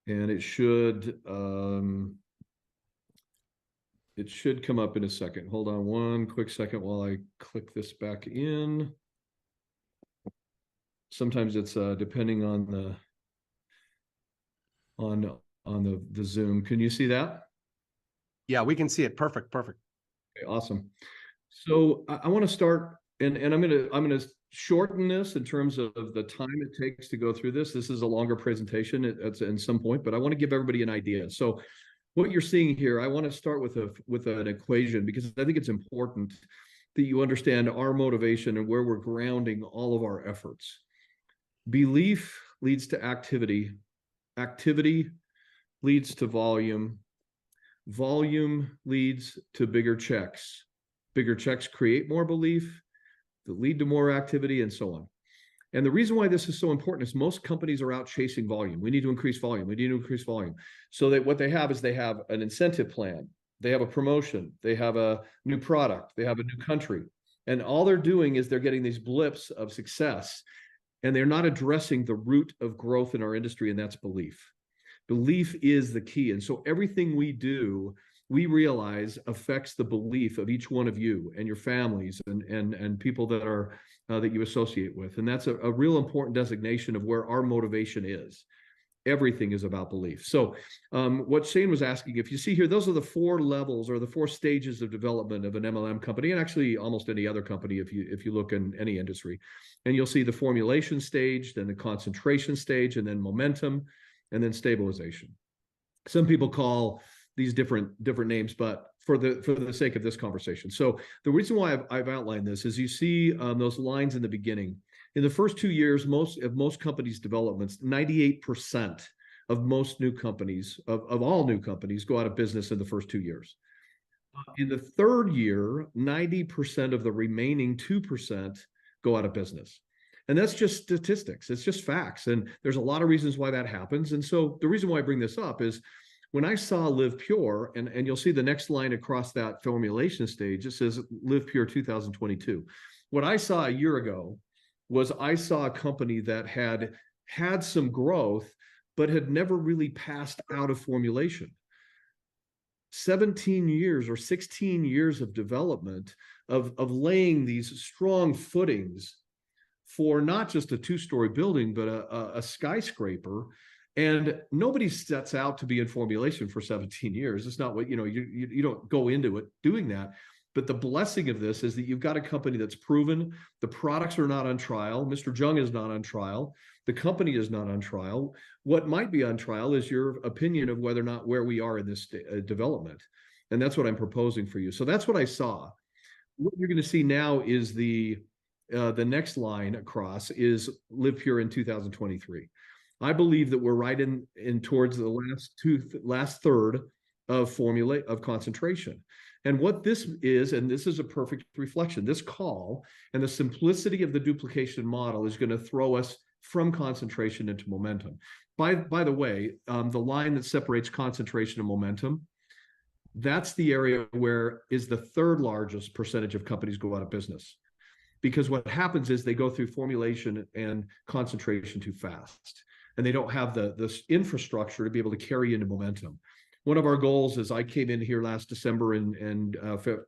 and it should come up in a second. Hold on one quick second while I click this back in. Sometimes it's depending on the Zoom. Can you see that? Yeah, we can see it. Perfect. Okay, awesome. So I want to start and I'm gonna shorten this in terms of the time it takes to go through this. This is a longer presentation at some point, but I want to give everybody an idea. So what you're seeing here, I want to start with an equation, because I think it's important that you understand our motivation and where we're grounding all of our efforts. Belief leads to activity. Activity leads to volume. Volume leads to bigger checks. Bigger checks create more belief, that lead to more activity, and so on. And the reason why this is so important is most companies are out chasing volume. We need to increase volume. We need to increase volume. So that what they have is they have an incentive plan. They have a promotion. They have a new product. They have a new country. And all they're doing is they're getting these blips of success, and they're not addressing the root of growth in our industry, and that's belief. Belief is the key. And so everything we do, we realize affects the belief of each one of you and your families and people that are that you associate with. And that's a real important designation of where our motivation is. Everything is about belief. So what Shane was asking, if you see here, those are the 4 levels or the 4 stages of development of an MLM company, and actually almost any other company if you look in any industry. And you'll see the formulation stage, then the concentration stage, and then momentum, and then stabilization. Some people call these different names, but for the sake of this conversation. So the reason why I've outlined this is you see those lines in the beginning. In the first 2 years, most companies' developments, 98% of most new companies, of all new companies, go out of business in the first 2 years. In the 3rd year, 90% of the remaining 2% go out of business. And that's just statistics. It's just facts. And there's a lot of reasons why that happens. And so the reason why I bring this up is when I saw LivePURE, and you'll see the next line across that formulation stage, it says LivePURE 2022. What I saw a year ago was I saw a company that had some growth, but had never really passed out of formulation. 17 years or 16 years of development of laying these strong footings for not just a 2-story building, but a skyscraper. And nobody sets out to be in formulation for 17 years. It's not what, you don't go into it doing that. But the blessing of this is that you've got a company that's proven. The products are not on trial. Mr. Jung is not on trial. The company is not on trial. What might be on trial is your opinion of whether or not where we are in this development. And that's what I'm proposing for you. So that's what I saw. What you're going to see now is the next line across is LivePURE in 2023. I believe that we're right in towards the last third of concentration. And what this is, and this is a perfect reflection, this call and the simplicity of the duplication model is going to throw us from concentration into momentum. By the way, the line that separates concentration and momentum, that's the area where is the 3rd largest percentage of companies go out of business. Because what happens is they go through formulation and concentration too fast, and they don't have the infrastructure to be able to carry into momentum. One of our goals, as I came in here last December and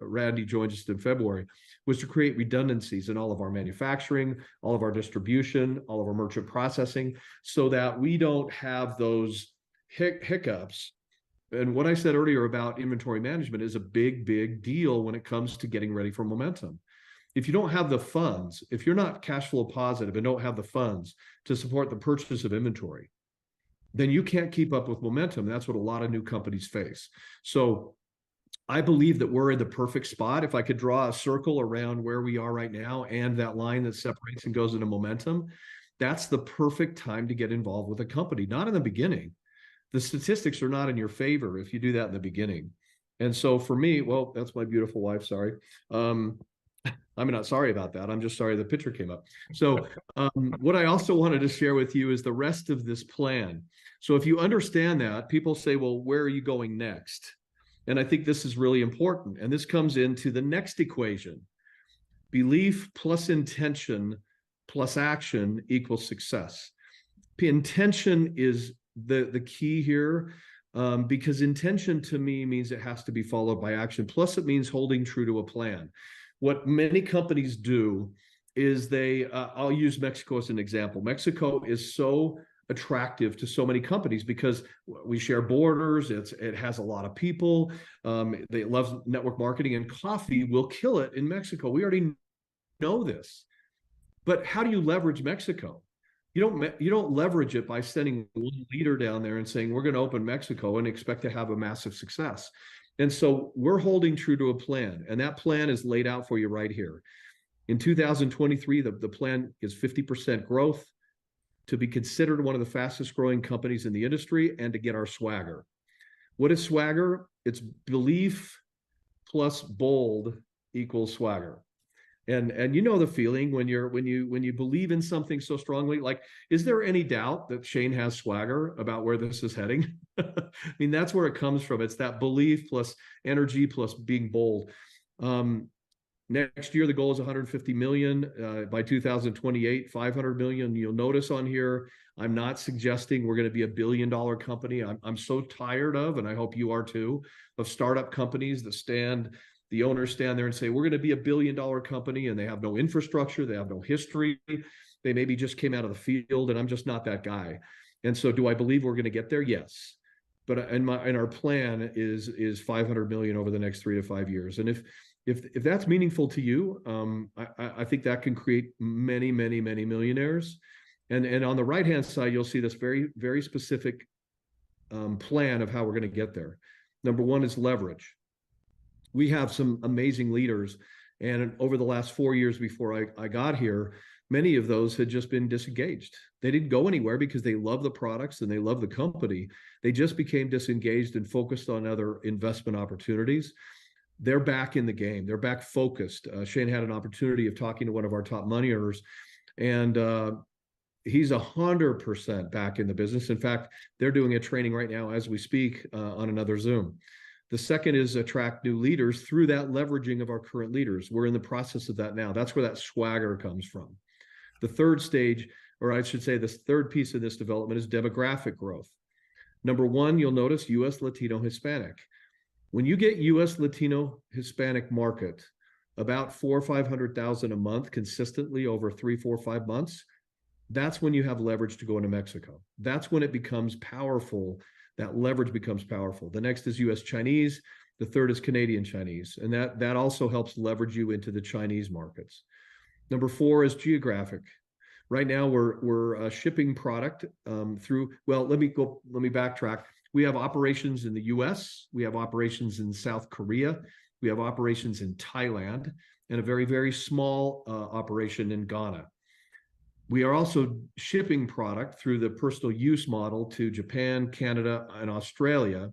Randy joined us in February, was to create redundancies in all of our manufacturing, all of our distribution, all of our merchant processing, so that we don't have those hiccups. And what I said earlier about inventory management is a big, big deal when it comes to getting ready for momentum. If you don't have the funds, if you're not cash flow positive and don't have the funds to support the purchase of inventory, then you can't keep up with momentum. That's what a lot of new companies face. So I believe that we're in the perfect spot. If I could draw a circle around where we are right now and that line that separates and goes into momentum, that's the perfect time to get involved with a company, not in the beginning. The statistics are not in your favor if you do that in the beginning. And so for me, well, that's my beautiful wife, sorry. I'm not sorry about that. I'm just sorry the picture came up. So what I also wanted to share with you is the rest of this plan. So if you understand that, people say, well, where are you going next? And I think this is really important. And this comes into the next equation. Belief plus intention plus action equals success. Intention is the key here, because intention to me means it has to be followed by action. Plus it means holding true to a plan. What many companies do is I'll use Mexico as an example. Mexico is so attractive to so many companies because we share borders. It has a lot of people. They love network marketing, and coffee will kill it in Mexico. We already know this. But how do you leverage Mexico? You don't leverage it by sending one leader down there and saying, we're going to open Mexico and expect to have a massive success. And so we're holding true to a plan, and that plan is laid out for you right here. In 2023, the plan is 50% growth, to be considered one of the fastest growing companies in the industry, and to get our swagger. What is swagger? It's belief plus bold equals swagger. And you know the feeling when you believe in something so strongly. Like, is there any doubt that Shane has swagger about where this is heading? I mean, that's where it comes from. It's that belief plus energy plus being bold. Next year, the goal is 150 million. By 2028, 500 million. You'll notice on here, I'm not suggesting we're going to be $1 billion company. I'm so tired of, and I hope you are too, of startup companies that the owners stand there and say, we're going to be $1 billion company, and they have no infrastructure, they have no history, they maybe just came out of the field, and I'm just not that guy. And so do I believe we're going to get there? Yes. But and our plan is 500 million over the next 3 to 5 years. And if that's meaningful to you, I think that can create many, many, many millionaires. And on the right-hand side, you'll see this very, very specific plan of how we're going to get there. Number one is leverage. We have some amazing leaders, and over the last 4 years before I got here, many of those had just been disengaged. They didn't go anywhere because they love the products and they love the company. They just became disengaged and focused on other investment opportunities. They're back in the game. They're back focused. Shane had an opportunity of talking to one of our top money earners, and he's 100% back in the business. In fact, they're doing a training right now as we speak on another Zoom. The second is attract new leaders through that leveraging of our current leaders. We're in the process of that now. That's where that swagger comes from. The third stage, or I should say this third piece of this development, is demographic growth. Number one, you'll notice U.S. Latino Hispanic. When you get U.S. Latino Hispanic market, about 400,000 or 500,000 a month consistently over 3, 4, 5 months, that's when you have leverage to go into Mexico. That's when it becomes powerful. That leverage becomes powerful. The next is U.S. Chinese. The third is Canadian Chinese. And that also helps leverage you into the Chinese markets. Number 4 is geographic. Right now, we're shipping product through, well, let me backtrack. We have operations in the U.S. We have operations in South Korea. We have operations in Thailand, and a very, very small operation in Ghana. We are also shipping product through the personal use model to Japan, Canada, and Australia.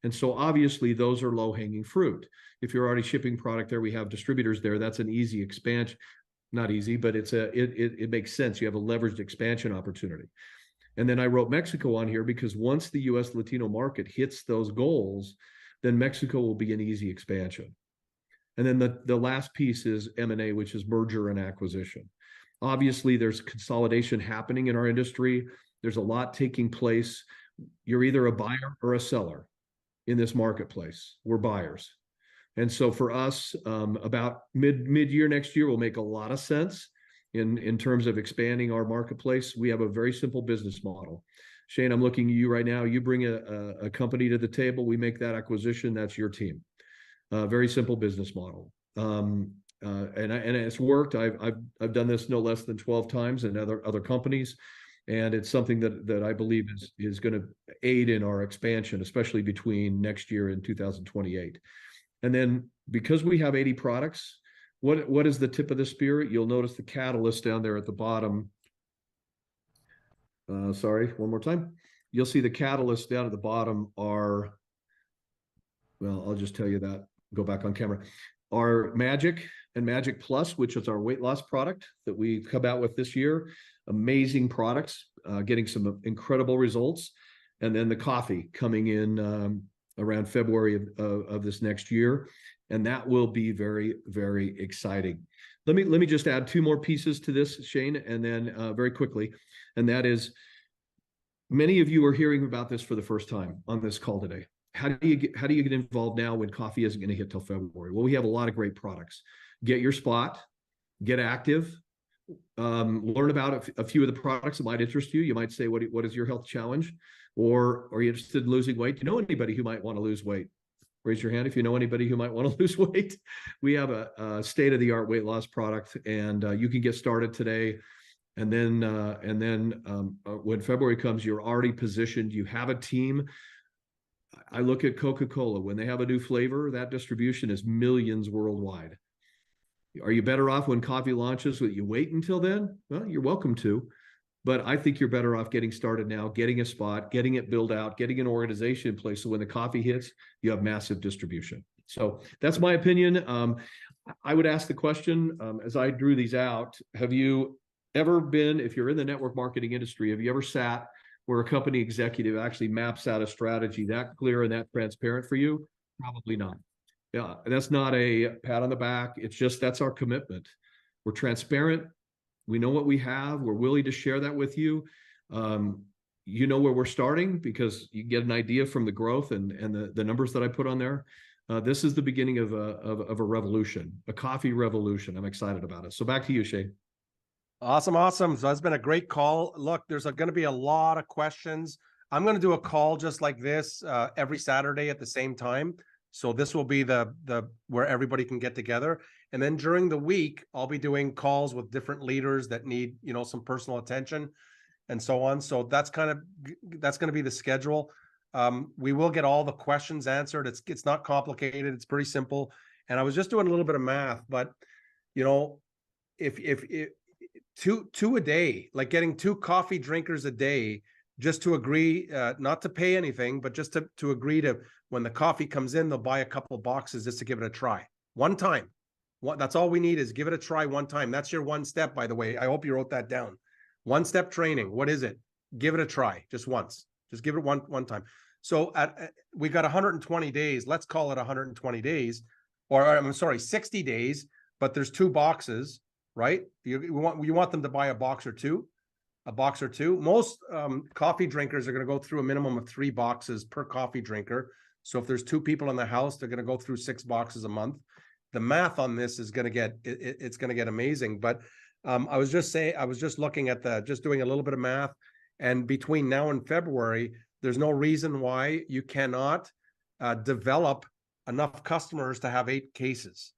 And so obviously those are low-hanging fruit. If you're already shipping product there, we have distributors there. That's an easy expansion. Not easy, but it makes sense. You have a leveraged expansion opportunity. And then I wrote Mexico on here because once the U.S. Latino market hits those goals, then Mexico will be an easy expansion. And then the last piece is M&A, which is merger and acquisition. Obviously, there's consolidation happening in our industry. There's a lot taking place. You're either a buyer or a seller in this marketplace. We're buyers. And so for us, about mid-year next year will make a lot of sense in terms of expanding our marketplace. We have a very simple business model. Shane, I'm looking at you right now. You bring a company to the table. We make that acquisition. That's your team. Very simple business model. And it's worked. I've done this no less than 12 times in other companies, and it's something that I believe is going to aid in our expansion, especially between next year and 2028. And then because we have 80 products, what is the tip of the spear? You'll notice the catalyst down there at the bottom. Sorry, one more time. You'll see the catalysts down at the bottom are, well, I'll just tell you that. Go back on camera. Our Magic and Magic Plus, which is our weight loss product that we've come out with this year. Amazing products, getting some incredible results. And then the coffee coming in around February of this next year. And that will be very, very exciting. Let me just add 2 more pieces to this, Shane, and then very quickly. And that is, many of you are hearing about this for the first time on this call today. How do you get involved now when coffee isn't going to hit till February? Well, we have a lot of great products. Get your spot, get active, learn about a few of the products that might interest you. You might say, what is your health challenge? Or are you interested in losing weight? Do you know anybody who might want to lose weight? Raise your hand if you know anybody who might want to lose weight. We have a state-of-the-art weight loss product, and you can get started today. And then when February comes, you're already positioned. You have a team. I look at Coca-Cola. When they have a new flavor, that distribution is millions worldwide. Are you better off when coffee launches? Will you wait until then? Well, you're welcome to. But I think you're better off getting started now, getting a spot, getting it built out, getting an organization in place. So when the coffee hits, you have massive distribution. So that's my opinion. I would ask the question, as I drew these out, have you ever been, if you're in the network marketing industry, have you ever sat where a company executive actually maps out a strategy that clear and that transparent for you? Probably not. Yeah, that's not a pat on the back. It's just, that's our commitment. We're transparent. We know what we have. We're willing to share that with you. You know where we're starting because you get an idea from the growth and the numbers that I put on there. This is the beginning of a revolution, a coffee revolution. I'm excited about it. So back to you, Shane. Awesome. So that's been a great call. Look, there's going to be a lot of questions. I'm going to do a call just like this every Saturday at the same time. So this will be the where everybody can get together. And then during the week, I'll be doing calls with different leaders that need, some personal attention and so on. So that's going to be the schedule. We will get all the questions answered. It's not complicated. It's pretty simple. And I was just doing a little bit of math, but if two a day, like getting 2 coffee drinkers a day, just to agree, not to pay anything, but just to agree to, when the coffee comes in, they'll buy a couple of boxes just to give it a try one time. That's all we need is give it a try one time. That's your one step, by the way. I hope you wrote that down. One step training. What is it? Give it a try just once. Just give it one time. So we got 120 days. Let's call it 120 days, or I'm sorry, 60 days. But there's 2 boxes, right? You want them to buy a box or two. Most coffee drinkers are going to go through a minimum of 3 boxes per coffee drinker. So if there's 2 people in the house, they're going to go through 6 boxes a month. The math on this is going to get, it's going to get amazing. But I was just looking at just doing a little bit of math, and between now and February, there's no reason why you cannot develop enough customers to have 8 cases.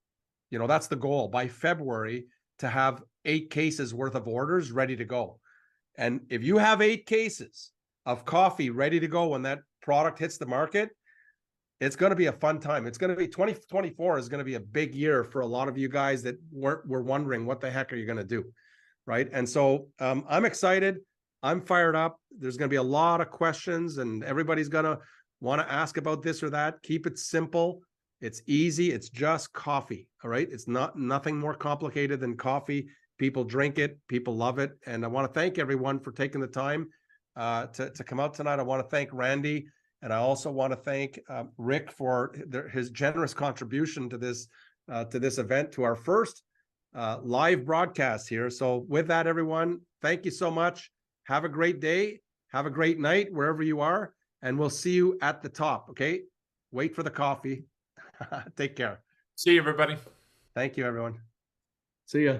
That's the goal by February, to have 8 cases worth of orders ready to go. And if you have 8 cases of coffee ready to go when that product hits the market, it's going to be a fun time. It's going to be 2024 is going to be a big year for a lot of you guys that were wondering what the heck are you going to do, right? And so I'm excited. I'm fired up. There's going to be a lot of questions, and everybody's going to want to ask about this or that. Keep it simple. It's easy. It's just coffee. All right. It's nothing more complicated than coffee. People drink it. People love it. And I want to thank everyone for taking the time to come out tonight. I want to thank Randy. And I also want to thank Rick for his generous contribution to this event, to our first live broadcast here. So with that, everyone, thank you so much. Have a great day. Have a great night wherever you are. And we'll see you at the top. Okay. Wait for the coffee. Take care. See you, everybody. Thank you, everyone. See ya.